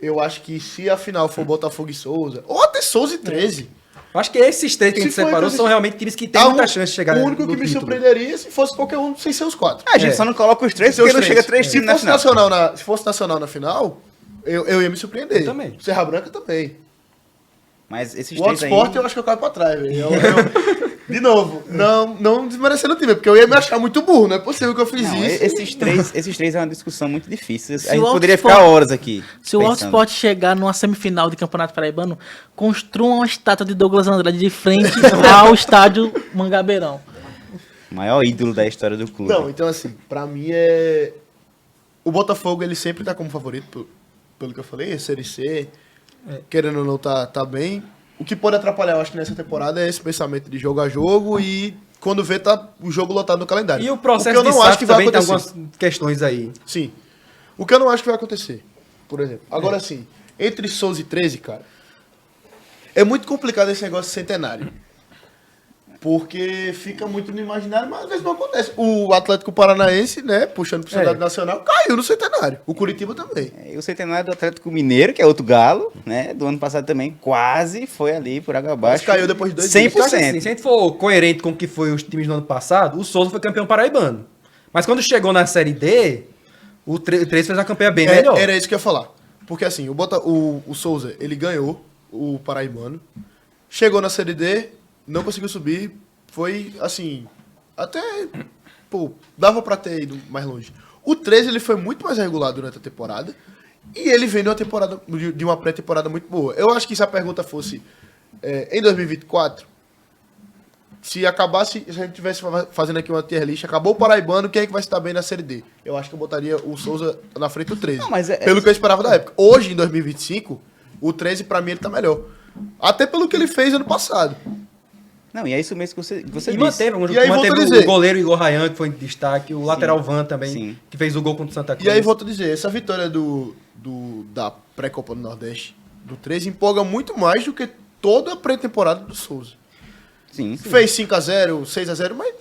C: Eu acho que se a final for Botafogo e Souza, ou até Souza e 13.
A: Eu acho que esses três que a gente
C: Se for
A: separou
C: entre
A: são
C: esses-
A: realmente times que têm muita chance de chegar
C: O único
A: no
C: que me
A: título.
C: surpreenderia se fosse qualquer um sem ser os 4.
D: A gente só não coloca os 3 porque não chega 3 times na final.
C: Se fosse nacional na final, eu ia me surpreender.
A: Eu também.
C: Serra Branca também.
D: Mas esses
C: O
D: 3 aí...
C: Autosport eu acho que eu caio pra trás, velho. De novo, não desmerecendo o time, porque eu ia me achar muito burro, não é possível que eu fiz
D: Não,
C: isso.
D: esses três é uma discussão muito difícil.
B: Se
D: A gente
B: o
D: poderia
B: Autosport-
D: ficar horas aqui.
B: Se o
D: pensando.
B: Autosport chegar numa semifinal de Campeonato Paraibano, construa uma estátua de Douglas Andrade de frente ao estádio Mangabeirão.
D: Maior ídolo da história do clube.
C: Não, então assim, pra mim é o Botafogo, ele sempre tá como favorito, pelo que eu falei, a Série C, querendo ou não, tá bem. O que pode atrapalhar, eu acho que nessa temporada, é esse pensamento de jogo a jogo e quando vê, tá o jogo lotado no calendário.
A: E o processo
C: que eu
A: de
C: não acho
A: SAF
C: que vai
A: também tem
C: acontecer.
A: algumas questões aí.
C: Sim. O que eu não acho que vai acontecer, por exemplo. Agora sim, entre Souza e 13, cara, é muito complicado esse negócio de centenário. Porque fica muito no imaginário, mas às vezes não acontece. O Atlético Paranaense, né, puxando pro cenário nacional, caiu no centenário. O Curitiba também.
D: E o centenário do Atlético Mineiro, que é outro galo, né? Do ano passado também, quase foi ali por água abaixo.
C: Mas caiu depois de 2
A: Eu acho que,
D: 100%.
A: assim, se a gente for coerente com o que foi os times no ano passado, o Souza foi campeão paraibano. Mas quando chegou na Série D, o 13 fez a campanha bem melhor.
C: Era isso que eu ia falar. Porque assim, o Souza, ele ganhou o Paraibano, chegou na Série D, não conseguiu subir, foi assim, até, pô, dava pra ter ido mais longe. O 13, ele foi muito mais regular durante a temporada, e ele veio de uma pré-temporada muito boa. Eu acho que se a pergunta fosse em 2024, se a gente tivesse fazendo aqui uma tier list, acabou o Paraibano, quem é que vai estar bem na Série D? Eu acho que eu botaria o Souza na frente do 13.
D: Não, mas
C: pelo que eu esperava da época. Hoje, em 2025, o 13, pra mim, ele tá melhor. Até pelo que ele fez ano passado.
D: Não, e é isso mesmo que você
A: E
D: disse.
A: manteve,
C: E aí, volto a dizer-
A: o goleiro Igor Rayan, que foi em destaque, o lateral Van também,
D: sim.
A: que fez o gol contra o Santa Cruz.
C: E aí, volto a dizer, essa vitória da pré-Copa do Nordeste, do 13, empolga muito mais do que toda a pré-temporada do Souza.
D: Sim, sim.
C: Fez 5x0, 6x0, mas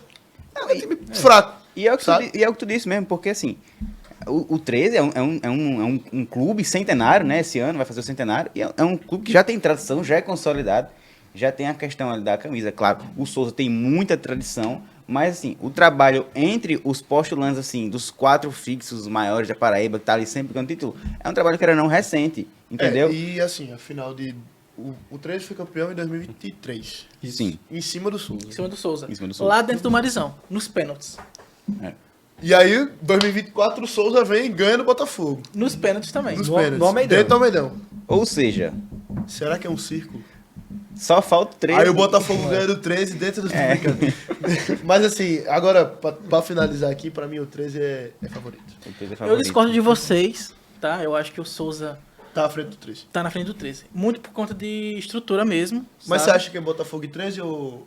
C: é um time fraco.
D: E é o que
C: sabe?
D: tu disse mesmo, porque assim, o 13 é um clube centenário, né? Esse ano vai fazer o centenário, e é um clube que já tem tradição, já é consolidado, já tem a questão ali da camisa. Claro, o Souza tem muita tradição, mas assim, o trabalho entre os postulantes, assim, dos 4 fixos maiores da Paraíba, que tá ali sempre ganhando título, é um trabalho que era não recente, entendeu?
C: E assim, a final de... O 13 foi campeão em 2023.
D: Sim.
C: Em cima do Souza.
B: Em cima do Souza.
D: Em cima do Souza.
B: Lá dentro do Marizão, nos pênaltis.
C: E aí, 2024, o Souza vem e ganha no Botafogo.
B: Nos pênaltis também.
C: Nos
A: No
C: pênaltis.
A: Almeidão.
C: Dentro do Almeidão.
D: Ou seja,
C: Será que é um círculo?
D: só falta o 13.
C: Aí o Botafogo ganha do 13 dentro dos Mas assim, agora, pra finalizar aqui, pra mim o 13 é favorito.
D: O 13 é
B: Eu
D: favorito.
B: discordo de vocês, tá? Eu acho que o Souza
C: Tá à frente do 13.
B: tá na frente do 13. Muito por conta de estrutura mesmo.
C: Mas
B: sabe?
C: você acha que é Botafogo e 13 ou...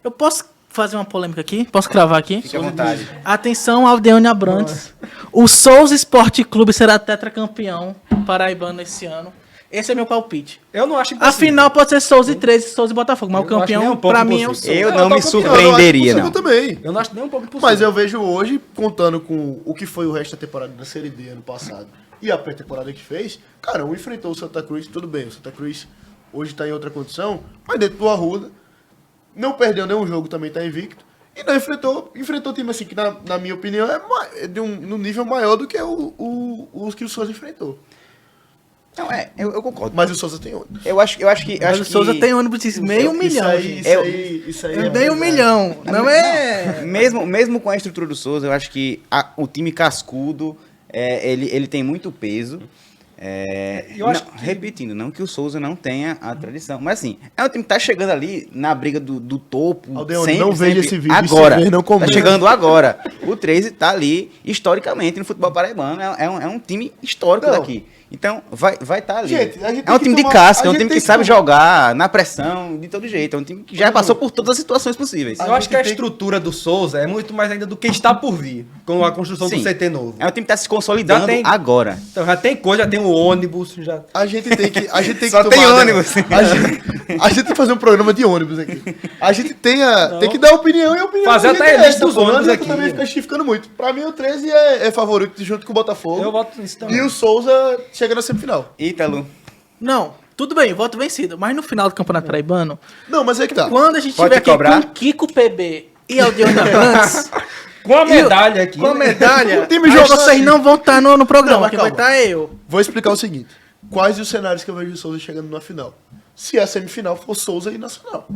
B: Eu posso fazer uma polêmica aqui? Posso cravar aqui?
D: Fique à vontade.
B: Atenção, Aldeone Abrantes. O Souza Esporte Clube será tetracampeão paraibano esse ano. Esse é meu palpite.
A: Eu não acho
B: A
A: impossível.
B: final pode ser Souza e 13, Souza e Botafogo. Mas
A: Eu
B: o
A: não acho nem
B: campeão,
A: um pouco
B: pra mim, é o
A: impossível.
B: Souza.
D: Eu não me
C: Eu
D: surpreenderia,
C: acho
D: não.
C: possível também.
A: Eu não acho nem um pouco impossível.
C: Mas eu vejo hoje, contando com o que foi o resto da temporada da Série D ano passado e a pré-temporada que fez, cara, um enfrentou o Santa Cruz, tudo bem, o Santa Cruz hoje tá em outra condição, mas dentro do Arruda, não perdeu nenhum jogo, também tá invicto, e não enfrentou time assim, que na minha opinião é de um nível maior do que os que o Souza enfrentou.
D: Não, eu concordo.
C: Mas o Souza tem ônibus.
D: Eu acho que...
B: Mas o Souza tem ônibus de meio milhão, gente.
C: Isso aí é
B: Meio
C: verdade.
B: milhão. Não é...
D: Mesmo com a estrutura do Souza, eu acho que o time cascudo, ele tem muito peso.
A: Eu acho
D: Não, repetindo, não que o Souza não tenha a tradição, mas assim, é um time que tá chegando ali na briga do topo.
C: Aldeone, não veja esse vídeo,
D: agora.
C: se ver, não
D: Tá
C: comenta.
D: chegando agora. O 13 tá ali historicamente no futebol paraibano. É um time histórico
C: Não.
D: daqui. Então, vai tá ali.
C: Gente, a gente
D: é um
C: tem que
D: time de
C: tomar-
D: casca,
C: a
D: é um
C: gente
D: time
C: tem
D: que
C: que
D: sabe
C: tomar-
D: jogar na pressão, de todo jeito. É um time que já passou por todas as situações possíveis.
A: Eu acho que a
C: tem-
A: estrutura do Souza é muito mais ainda do que está por vir, com a construção
D: Sim.
A: do CT novo.
D: É um time que tá se consolidando
A: Já tem-
D: agora.
A: Então já tem coisa, já tem o ônibus, já...
C: A gente tem que
D: Só tem ônibus.
C: A gente tem que fazer um programa de ônibus aqui. A gente tem que dar opinião e a opinião.
A: Fazer
C: da gente
A: até a
C: é
A: lista
C: essa,
A: dos
C: pô. Não
A: ônibus
C: adianta
A: aqui.
C: também ficar chificando muito. Pra mim, o 13 é favorito junto com o Botafogo.
A: Eu voto nisso também.
C: E o Souza chega na semifinal.
D: Ítalo.
B: Não, tudo bem, voto vencido. Mas no final do Campeonato Paraibano,
C: Não, mas é que tá.
B: quando a gente
D: Pode
B: tiver aqui
D: cobrar?
B: com Kiko PB e Aldeone Abrantes...
A: Com a medalha aqui.
B: Com a
A: né?
B: medalha,
C: O time
B: aí
C: joga
B: vocês
C: assim.
B: não vão estar no programa,
C: Não,
B: quem vai
C: calma.
B: estar é eu.
C: Vou explicar o seguinte. Quais os cenários que eu vejo o Souza chegando na final? Se a semifinal for Souza e Nacional.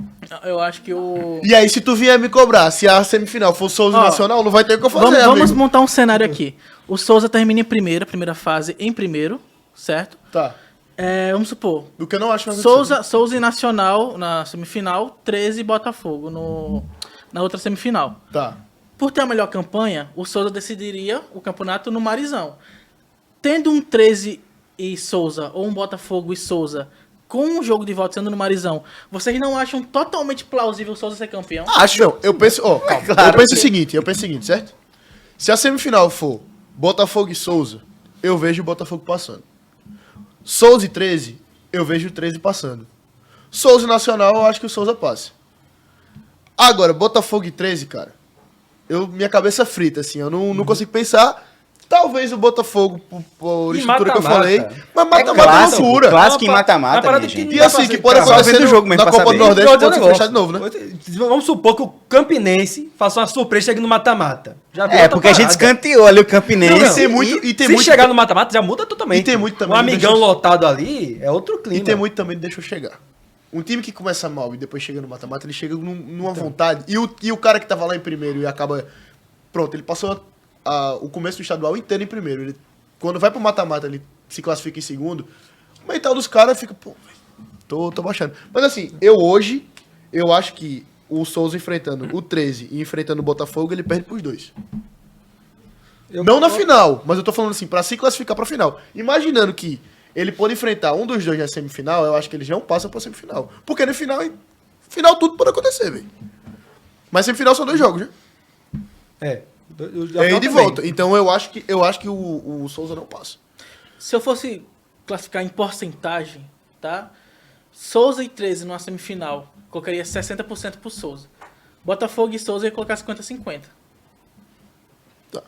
B: Eu acho que o...
C: E aí, se tu vier me cobrar, se a semifinal for Souza e
B: Ó,
C: Nacional, não vai ter o que eu fazer,
B: Vamos
C: amigo.
B: montar um cenário aqui. O Souza termina em primeira fase em primeiro, certo?
C: Tá.
B: Vamos supor,
C: Do que eu não acho mais acontecer.
B: Souza e Nacional na semifinal, 13 e Botafogo na outra semifinal.
C: Tá.
B: Por ter a melhor campanha, o Souza decidiria o campeonato no Marizão. tendo um 13 e Souza, ou um Botafogo e Souza, com um jogo de volta sendo no Marizão, vocês não acham totalmente plausível o Souza ser campeão?
C: Acho. Não, eu penso, calma.
D: claro
C: eu penso
D: que-
C: o seguinte, certo? Se a semifinal for Botafogo e Souza, eu vejo o Botafogo passando. Souza e 13, eu vejo o 13 passando. Souza e Nacional, eu acho que o Souza passa. Agora, Botafogo e 13, cara, minha cabeça frita, assim, eu não consigo pensar. Talvez o Botafogo, por
A: E
C: estrutura que eu
A: mata-mata.
C: falei, mas
D: É
C: mata-mata é
D: clássico,
C: loucura.
D: clássico em
A: Uma
D: mata-mata,
A: parada
D: minha
A: que
D: gente.
A: não
C: E
A: dá
C: assim,
A: pra
C: que
A: ser-
C: pode
A: dá pra
C: acontecer
D: ver do jogo mesmo
C: na
D: pra
C: Copa do
D: saber.
C: Nordeste,
A: Outro
C: pode ser
A: negócio.
C: fechado de novo, né?
A: Vamos supor que o Campinense faça uma surpresa e chegue no mata-mata. Já viu
D: É,
A: outra
D: porque a gente
A: parada.
D: escanteou ali o Campinense.
C: Não, tem muito- e tem
A: Se
C: muito-
A: chegar no mata-mata, já muda totalmente.
C: E tem muito também
A: Um
C: do
A: amigão
C: deixa-
A: lotado ali é outro clima.
C: E tem muito também, deixa eu chegar. Um time que começa mal e depois chega no mata-mata, ele chega numa vontade. E o cara que tava lá em primeiro e acaba. Pronto, ele passou o começo do estadual inteiro em primeiro. Ele, quando vai pro mata-mata, ele se classifica em segundo. O mental dos caras fica, pô, velho, tô baixando. Mas assim, eu acho que o Souza enfrentando o 13 e enfrentando o Botafogo, ele perde pros dois. Não na final, mas eu tô falando assim, pra se classificar pra final. Imaginando que ele pode enfrentar um dos dois na semifinal, eu acho que eles não passam pra semifinal. Porque no final tudo pode acontecer, velho. Mas semifinal são 2 jogos, né?
A: É.
C: É ida e volta. Então eu acho que o Souza não passa.
B: Se eu fosse classificar em porcentagem, tá? Souza e 13 numa semifinal, colocaria 60% pro Souza. Botafogo e Souza ia colocar 50-50.
C: Tá.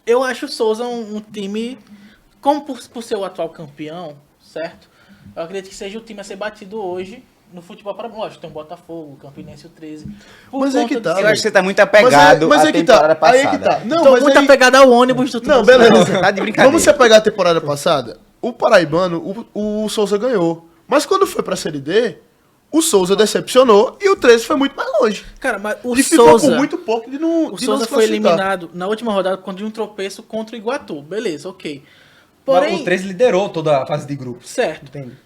B: Eu acho o Souza um time, como por ser o atual campeão, certo? Eu acredito que seja o time a ser batido hoje no futebol para lógico, tem o Botafogo, o Campinense e o 13. Por
C: Mas é
B: conta
C: que tá,
B: disso-
D: Eu acho que você tá muito apegado
C: mas
D: à
C: é que tá.
D: temporada passada.
C: Aí é que tá. Não,
B: Tô
C: mas
B: muito
C: aí...
B: apegado ao ônibus do
C: Não,
B: torcedor.
C: beleza.
D: Tá de brincadeira.
C: Vamos se apegar a temporada passada? O Paraibano, o Souza ganhou. Mas quando foi pra Série D, o Souza decepcionou e o 13 foi muito mais longe.
B: Cara, mas o
C: E ficou
B: Souza,
C: por muito pouco de não
B: o
C: de
B: Souza
C: não se
B: foi
C: classificar.
B: eliminado na última rodada contra um tropeço contra o Iguatu. Beleza, ok.
A: Porém,
B: Porém,
A: o 13 liderou toda a fase de grupos.
B: certo.
A: Entende?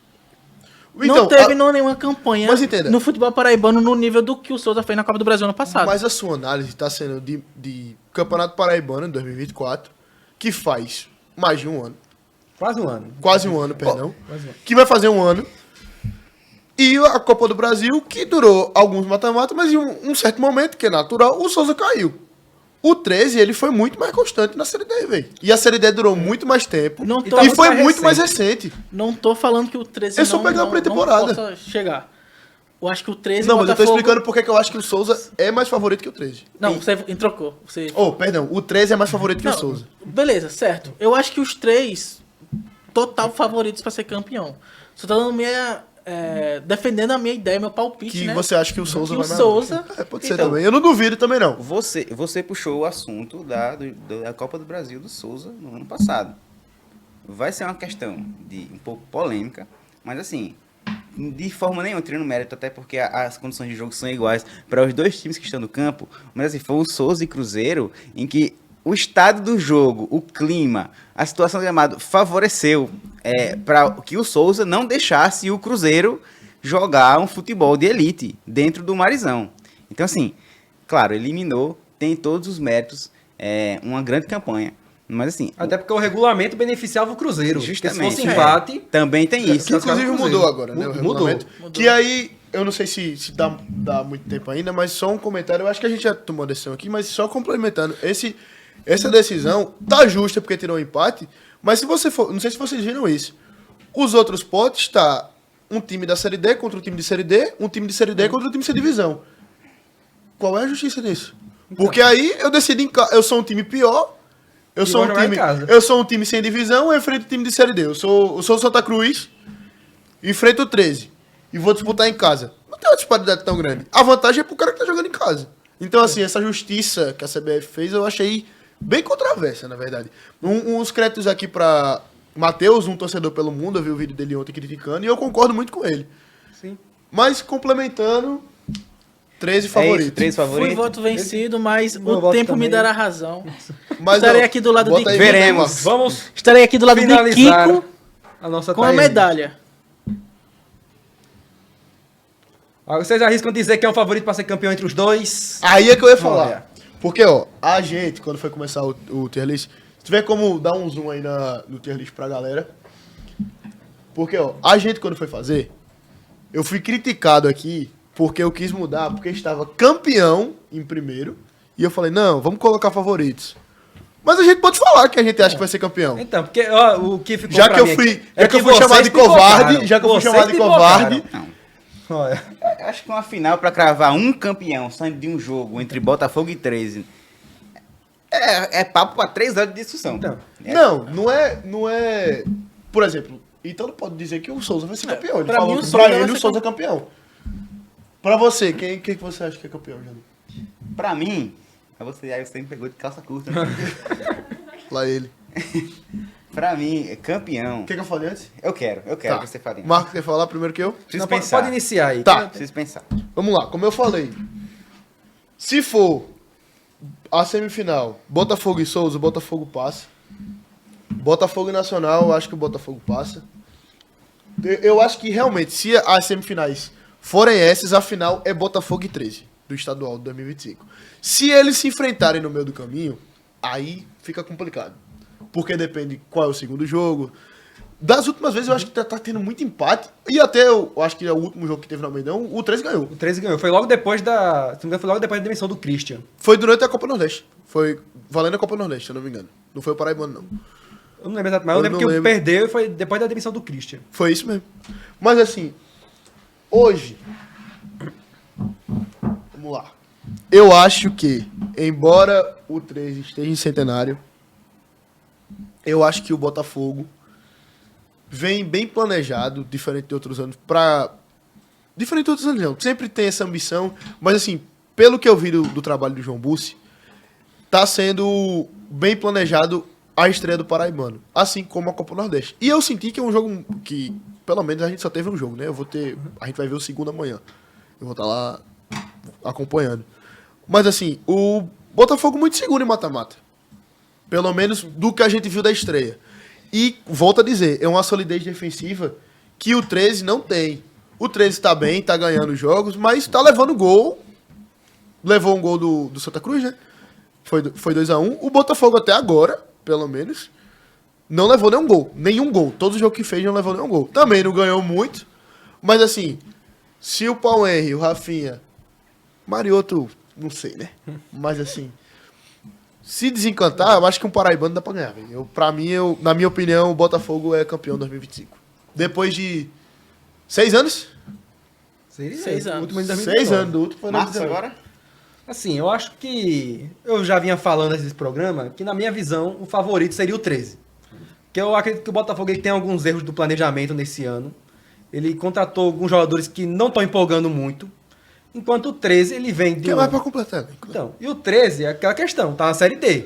B: Não teve nenhuma campanha
C: mas entenda.
B: no futebol paraibano no nível do que o Souza fez na Copa do Brasil ano passado.
C: Mas a sua análise está sendo de Campeonato Paraibano em 2024, que faz mais de um ano.
A: Quase um ano.
C: Quase um ano, perdão.
A: Quase um ano.
C: Que vai fazer um ano. E a Copa do Brasil, que durou alguns mata-matas, mas em um certo momento, que é natural, o Souza caiu. O 13, ele foi muito mais constante na Série D, velho. E a Série D durou muito mais tempo.
B: Não
C: E,
B: tô-
C: foi
A: muito
C: muito mais
A: recente.
C: recente.
B: Não tô falando que o 13
C: É só
B: não,
C: pegar a
B: não,
C: pré-temporada.
B: não possa chegar. Eu acho que o 13
C: Não, mas eu tô
B: Botafogo-
C: explicando porque que eu acho que o Souza é mais favorito que o 13.
B: Não, você trocou. Você...
C: Oh, perdão, o 13 é mais favorito que
B: Não,
C: o Souza.
B: beleza, certo. Eu acho que os 3 total favoritos pra ser campeão. Só tô dando defendendo a minha ideia, meu palpite,
C: Que
B: né?
C: você acha que o Souza
B: Que
C: vai
B: o
C: mais
B: Souza-
C: longe. É, pode ser
D: Então,
C: também. Eu não duvido também, não.
D: Você puxou o assunto da Copa do Brasil do Souza no ano passado. Vai ser uma questão de um pouco polêmica, mas assim, de forma nenhuma, tirando mérito, até porque as condições de jogo são iguais para os dois times que estão no campo, mas assim, foi o Souza e Cruzeiro em que o estado do jogo, o clima, a situação do gramado favoreceu para que o Souza não deixasse o Cruzeiro jogar um futebol de elite dentro do Marizão. Então, assim, claro, eliminou, tem todos os méritos, uma grande campanha. Mas assim,
A: Até porque o regulamento beneficiava o Cruzeiro.
D: Justamente.
A: Porque se fosse empate,
D: também tem isso.
C: Que inclusive mudou agora, né? O
A: Mudou.
C: regulamento. Que aí, eu não sei se dá muito tempo ainda, mas só um comentário. Eu acho que a gente já tomou a decisão aqui, mas só complementando. Essa decisão tá justa porque tirou um empate, mas se você for. Não sei se vocês viram isso. Os outros potes tá um time da Série D contra um time de Série D, um time de Série D contra um time de divisão. Qual é a justiça nisso? Porque aí eu decido eu sou um time pior. Eu
A: E
C: sou,
A: vou
C: um
A: jogar em
C: time,
A: casa.
C: eu sou um time sem divisão, eu enfrento o time de Série D. Eu sou o Santa Cruz, enfrento o 13 e vou disputar em casa. Não tem uma disparidade tão grande. A vantagem é pro cara que tá jogando em casa. Então, assim, essa justiça que a CBF fez, eu achei bem controversa, na verdade. Uns créditos aqui pra Matheus, um torcedor pelo mundo, eu vi o vídeo dele ontem criticando, e eu concordo muito com ele.
A: Sim.
C: Mas, complementando, 13
D: É
C: favoritos.
D: isso, 3
B: Fui
D: favoritos.
B: voto vencido, mas
A: Meu
B: o
A: voto
B: tempo me
A: também.
B: dará razão.
C: Mas,
B: Estarei
C: ó,
B: aqui do lado
C: bota
B: de
C: aí,
D: Veremos.
C: bota aí,
A: Vamos
B: Estarei aqui do lado de
A: finalizar
B: Kiko
A: a nossa
B: com a
A: timeline.
B: medalha.
A: Vocês arriscam dizer que é o favorito para ser campeão entre os dois?
C: Aí é que eu ia falar.
A: Olha.
C: Porque, ó, a gente, quando foi começar o tier list, Se tiver como dar um zoom aí no tier list pra galera. Porque, ó, a gente quando foi fazer, eu fui criticado aqui porque eu quis mudar, porque estava campeão em primeiro. E eu falei, não, vamos colocar favoritos. Mas a gente pode falar que a gente acha que vai ser campeão.
A: Então, porque ó, o que ficou
C: Já
A: pra
C: que eu
A: mim
C: fui,
A: aqui
C: já que eu fui chamado de covarde,
D: Não.
A: Olha,
D: Eu acho que uma final pra cravar um campeão saindo de um jogo entre Botafogo e 13 é papo pra 3 horas de discussão.
A: Então.
C: Não é. Por exemplo, então não pode dizer que o Souza vai ser campeão. Ele
B: pra
C: falou
B: mim,
C: que
B: o Souza
C: pra
B: vai
C: ele o
B: ser
C: Souza é campeão. Pra você, quem que você acha que é campeão, Jânio?
D: Pra mim, aí você me pegou de calça curta. Né?
C: Lá ele.
D: Pra mim, campeão.
C: O que eu falei antes?
D: Eu quero
C: Tá.
D: que você fale.
C: Marco quer falar primeiro que eu?
D: Preciso
A: não,
D: pensar.
A: pode iniciar aí.
C: Tá.
D: Preciso pensar.
C: Vamos lá, como eu falei. Se for a semifinal, Botafogo e Souza, o Botafogo passa. Botafogo e Nacional, eu acho que o Botafogo passa. Eu acho que realmente, se as semifinais forem essas, a final é Botafogo e 13, do estadual de 2025. Se eles se enfrentarem no meio do caminho, aí fica complicado. Porque depende qual é o segundo jogo. Das últimas vezes eu acho que tá tendo muito empate. E até eu acho que é o último jogo que teve no Almeidão, o 13 ganhou.
A: O 13 ganhou. Foi logo depois da. Se não me engano, foi logo depois da demissão do Christian.
C: Foi durante a Copa Nordeste. Foi valendo a Copa Nordeste, se eu não me engano. Não foi o Paraibano, não.
A: Eu não lembro exatamente, mas eu lembro
C: não
A: que
C: lembro.
A: perdeu e foi depois da demissão do Christian.
C: Foi isso mesmo. Mas assim, hoje, vamos lá. Eu acho que, embora o 13 esteja em centenário, eu acho que o Botafogo vem bem planejado, diferente de outros anos, Diferente de outros anos, não. Sempre tem essa ambição, mas assim, pelo que eu vi do trabalho do João Bussi, tá sendo bem planejado a estreia do Paraibano, assim como a Copa Nordeste. E eu senti que é um jogo que, pelo menos, a gente só teve um jogo, né? A gente vai ver o segundo amanhã. Eu vou estar lá acompanhando. Mas assim, o Botafogo muito seguro em mata-mata. Pelo menos do que a gente viu da estreia. E, volto a dizer, é uma solidez defensiva que o 13 não tem. O 13 tá bem, tá ganhando jogos, mas tá levando gol. Levou um gol do Santa Cruz, né? Foi 2-1. O Botafogo até agora, pelo menos, não levou nenhum gol. Nenhum gol. Todos os jogos que fez não levou nenhum gol. Também não ganhou muito. Mas assim, se o Paulo Henry, o Rafinha, Marioto, não sei, né? Mas assim, se desencantar, eu acho que um paraibano dá pra ganhar. Velho. Na minha opinião, o Botafogo é campeão 2025. Depois de 6 anos?
B: 6 anos.
A: O último em 2019.
C: 6 anos do último foi
D: Marcos
C: 2019.
D: agora?
A: Assim, eu acho que eu já vinha falando nesse programa que, na minha visão, o favorito seria o 13. Porque eu acredito que o Botafogo ele tem alguns erros do planejamento nesse ano. Ele contratou alguns jogadores que não estão empolgando muito. Enquanto o 13, ele vem de
C: Que é mais pra completar, né?
A: Então, e o 13 é aquela questão, tá na Série D.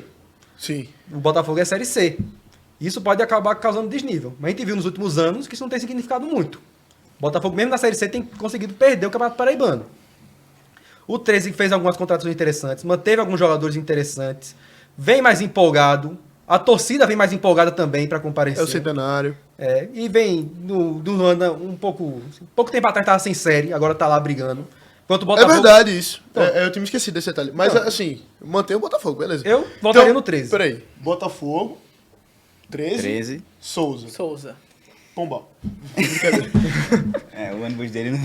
C: Sim.
A: O Botafogo é Série C. Isso pode acabar causando desnível. Mas a gente viu nos últimos anos que isso não tem significado muito. O Botafogo, mesmo na Série C, tem conseguido perder o Campeonato Paraibano. O 13 fez algumas contratações interessantes, manteve alguns jogadores interessantes, vem mais empolgado, a torcida vem mais empolgada também para comparecer.
C: É o centenário.
A: E vem do Luanda pouco tempo atrás estava sem série, agora tá lá brigando. Enquanto o Botafogo,
C: É verdade isso.
A: Então.
C: Eu tinha me esquecido desse detalhe. Mas
A: Então.
C: assim, mantém o Botafogo, beleza.
A: Eu votaria no 13.
C: Peraí. Botafogo, 13,
D: 13.
C: Souza,
B: Souza.
C: Pombal. Brincadeira.
D: O ônibus dele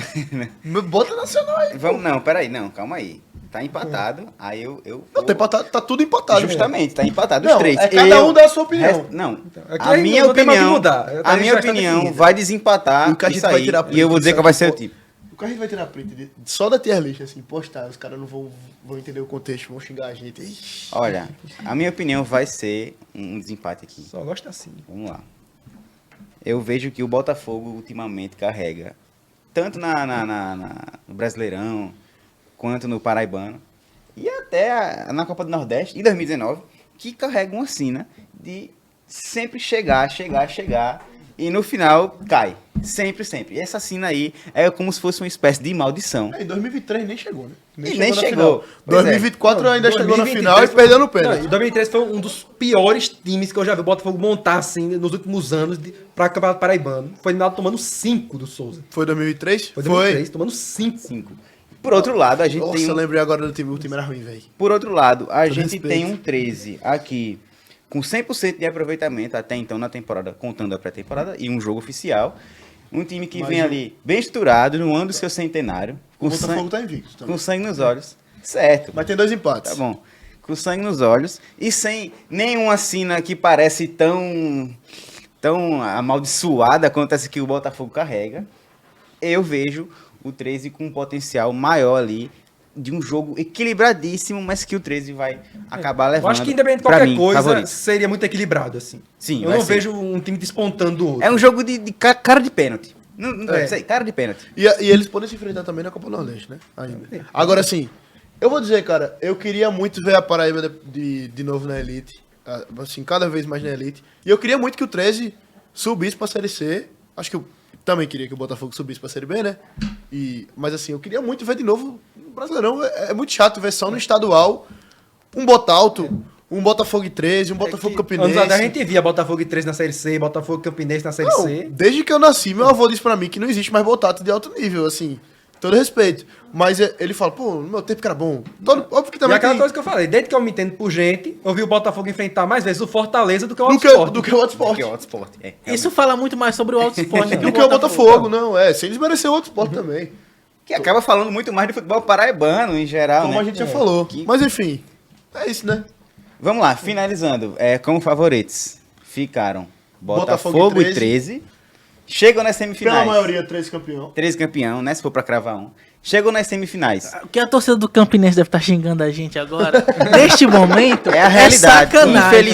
D: não.
C: Bota nacional aí.
D: Vamos, não, peraí, não, calma aí. Tá empatado, aí eu.
C: Não, tá, empatado, tá tudo empatado.
D: Justamente, tá empatado
C: Não,
D: os três.
C: é cada um dá a sua opinião.
D: Não,
A: Aqui
D: a minha
A: não tem mais o que
D: opinião.
A: mudar.
D: A minha
A: já está
D: opinião
A: definida.
D: vai desempatar
C: E o que a gente
D: isso
C: vai
D: aí.
C: tirar
D: E eu vou dizer
C: print,
D: qual vai ser o
C: sabe?
D: tipo.
C: O que a gente vai tirar print só da tier list, assim, postar. Os caras não vão entender o contexto, vão xingar a gente. Ixi.
D: Olha, a minha opinião vai ser um desempate aqui.
A: Só gosta assim.
D: Vamos lá. Eu vejo que o Botafogo ultimamente carrega, tanto no Brasileirão, quanto no Paraibano, e até na Copa do Nordeste, em 2019, que carrega uma sina de sempre chegar, e no final cai. Sempre. E essa sina aí é como se fosse uma espécie de maldição.
C: Em 2023 nem chegou, né?
D: Nem
C: na
D: chegou.
C: final.
D: Pois é.
C: 2024
A: Não,
C: ainda chegou na
A: 2023
C: final e perdeu no
A: Não,
C: pênalti.
A: e 2013 foi um dos piores times que eu já vi o Botafogo montar assim nos últimos anos para Campeonato Paraibano. Foi eliminado tomando 5 do Souza.
C: Foi 2003?
A: Foi 2003, tomando 5.
D: 5. Por outro lado, a gente
C: Nossa,
D: tem
C: eu lembrei agora do time, o time era ruim, velho.
D: Por outro lado, a gente
C: respeito.
D: tem um 13 aqui com 100% de aproveitamento até então na temporada, contando a pré-temporada, e um jogo oficial. Um time que vem ali bem estruturado, no ano do seu centenário,
C: O Botafogo tá invicto também.
D: com sangue nos olhos. Certo.
C: Mas tem 2 empates.
D: Tá bom. Com sangue nos olhos e sem nenhuma sina que parece tão amaldiçoada quanto essa que o Botafogo carrega. Eu vejo o 13 com um potencial maior ali de um jogo equilibradíssimo, mas que o 13 vai acabar levando.
A: Eu acho que independente de
D: pra
A: qualquer
D: mim,
A: coisa,
D: favorito.
A: seria muito equilibrado, assim.
D: Sim,
A: eu
D: vai
A: não
D: ser.
A: vejo um time despontando do outro.
D: É um jogo de cara de pênalti. Não
A: É.
D: sei, cara de pênalti.
C: E eles podem se enfrentar também na Copa Nordeste, né? Ainda. Agora, assim, eu vou dizer, cara, eu queria muito ver a Paraíba de novo na Elite. Assim, cada vez mais na Elite. E eu queria muito que o 13 subisse pra Série C. Acho que eu também queria que o Botafogo subisse pra Série B, né? Mas, assim, eu queria muito ver de novo no Brasileirão. É muito chato ver só no estadual um Botalto, um Botafogo 13, um Botafogo Campinense.
A: Anos atrás a gente via Botafogo 13 na Série C, Botafogo Campinense na Série
C: Não,
A: C.
C: desde que eu nasci, meu avô disse pra mim que não existe mais Botato de alto nível, assim, todo respeito. Mas ele fala, pô, no meu tempo que era bom. Óbvio que
A: E
C: também
A: aquela
C: tem...
A: coisa que eu falei, desde que eu me entendo por gente, eu vi o Botafogo enfrentar mais vezes o Fortaleza do que o
C: do que
A: Autosport.
C: do que o Autosport.
D: Que é o Autosport.
B: Isso fala muito mais sobre o Autosport
C: Do que o Botafogo, não, sem desmerecer o Autosport também.
D: Que acaba falando muito mais de futebol paraibano em geral,
C: Como
D: né?
C: a gente já falou.
D: Que-
C: Mas enfim, é isso, né?
D: Vamos lá, finalizando. Como favoritos ficaram
C: Botafogo
D: Botafogo
C: e
D: e 13. Chegam nas semifinais.
C: Pela maioria, 13 campeão.
D: 13 campeão, né? Se for pra cravar um. Chegam nas semifinais.
B: O que a torcida do Campinense deve estar xingando a gente agora, neste momento,
D: É a realidade.
B: sacanagem.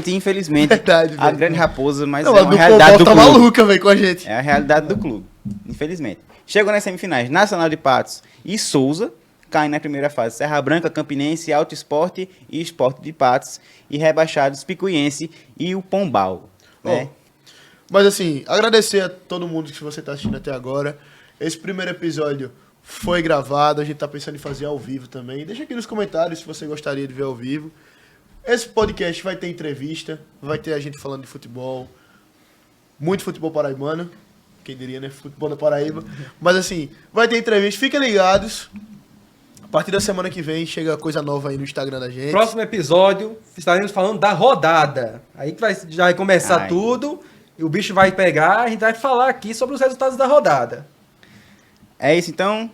D: Infelizmente.
C: Verdade,
D: A
C: velho.
D: grande raposa, mas
C: Não,
D: é
C: a
D: uma
C: do
D: realidade do
C: Pombal
D: clube.
C: tá maluca, velho, com a gente.
D: É a realidade do clube, infelizmente. Chegam nas semifinais Nacional de Patos e Souza, caem na primeira fase Serra Branca, Campinense, Alto Esporte e Esporte de Patos, e rebaixados Picuiense e o Pombal. Né?
C: Mas assim, agradecer a todo mundo que você tá assistindo até agora. Esse primeiro episódio foi gravado, a gente tá pensando em fazer ao vivo também. Deixa aqui nos comentários se você gostaria de ver ao vivo. Esse podcast vai ter entrevista, vai ter a gente falando de futebol, muito futebol paraibano, quem diria, né? Futebol da Paraíba. Mas assim, vai ter entrevista, fiquem ligados. A partir da semana que vem chega coisa nova aí no Instagram da gente.
A: Próximo episódio, estaremos falando da rodada. Aí que já vai começar
D: Ai.
A: tudo, e o bicho vai pegar, a gente vai falar aqui sobre os resultados da rodada.
D: É isso então.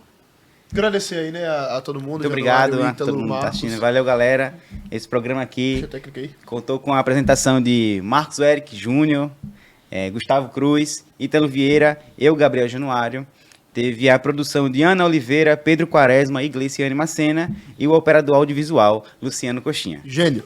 C: Agradecer aí, né, a todo mundo.
D: Muito obrigado
C: Januário,
D: a
C: Ítalo,
D: todo mundo que tá
C: Marcos.
D: assistindo. Valeu, galera. Esse programa
C: Deixa
D: aqui
C: a técnica aí.
D: contou com a apresentação de Marcos Eric Júnior, Gustavo Cruz, Ítalo Vieira, eu, Gabriel Januário. Teve a produção de Ana Oliveira, Pedro Quaresma e Gleiciane Macena, e o operador audiovisual, Luciano Coxinha.
C: Gênio.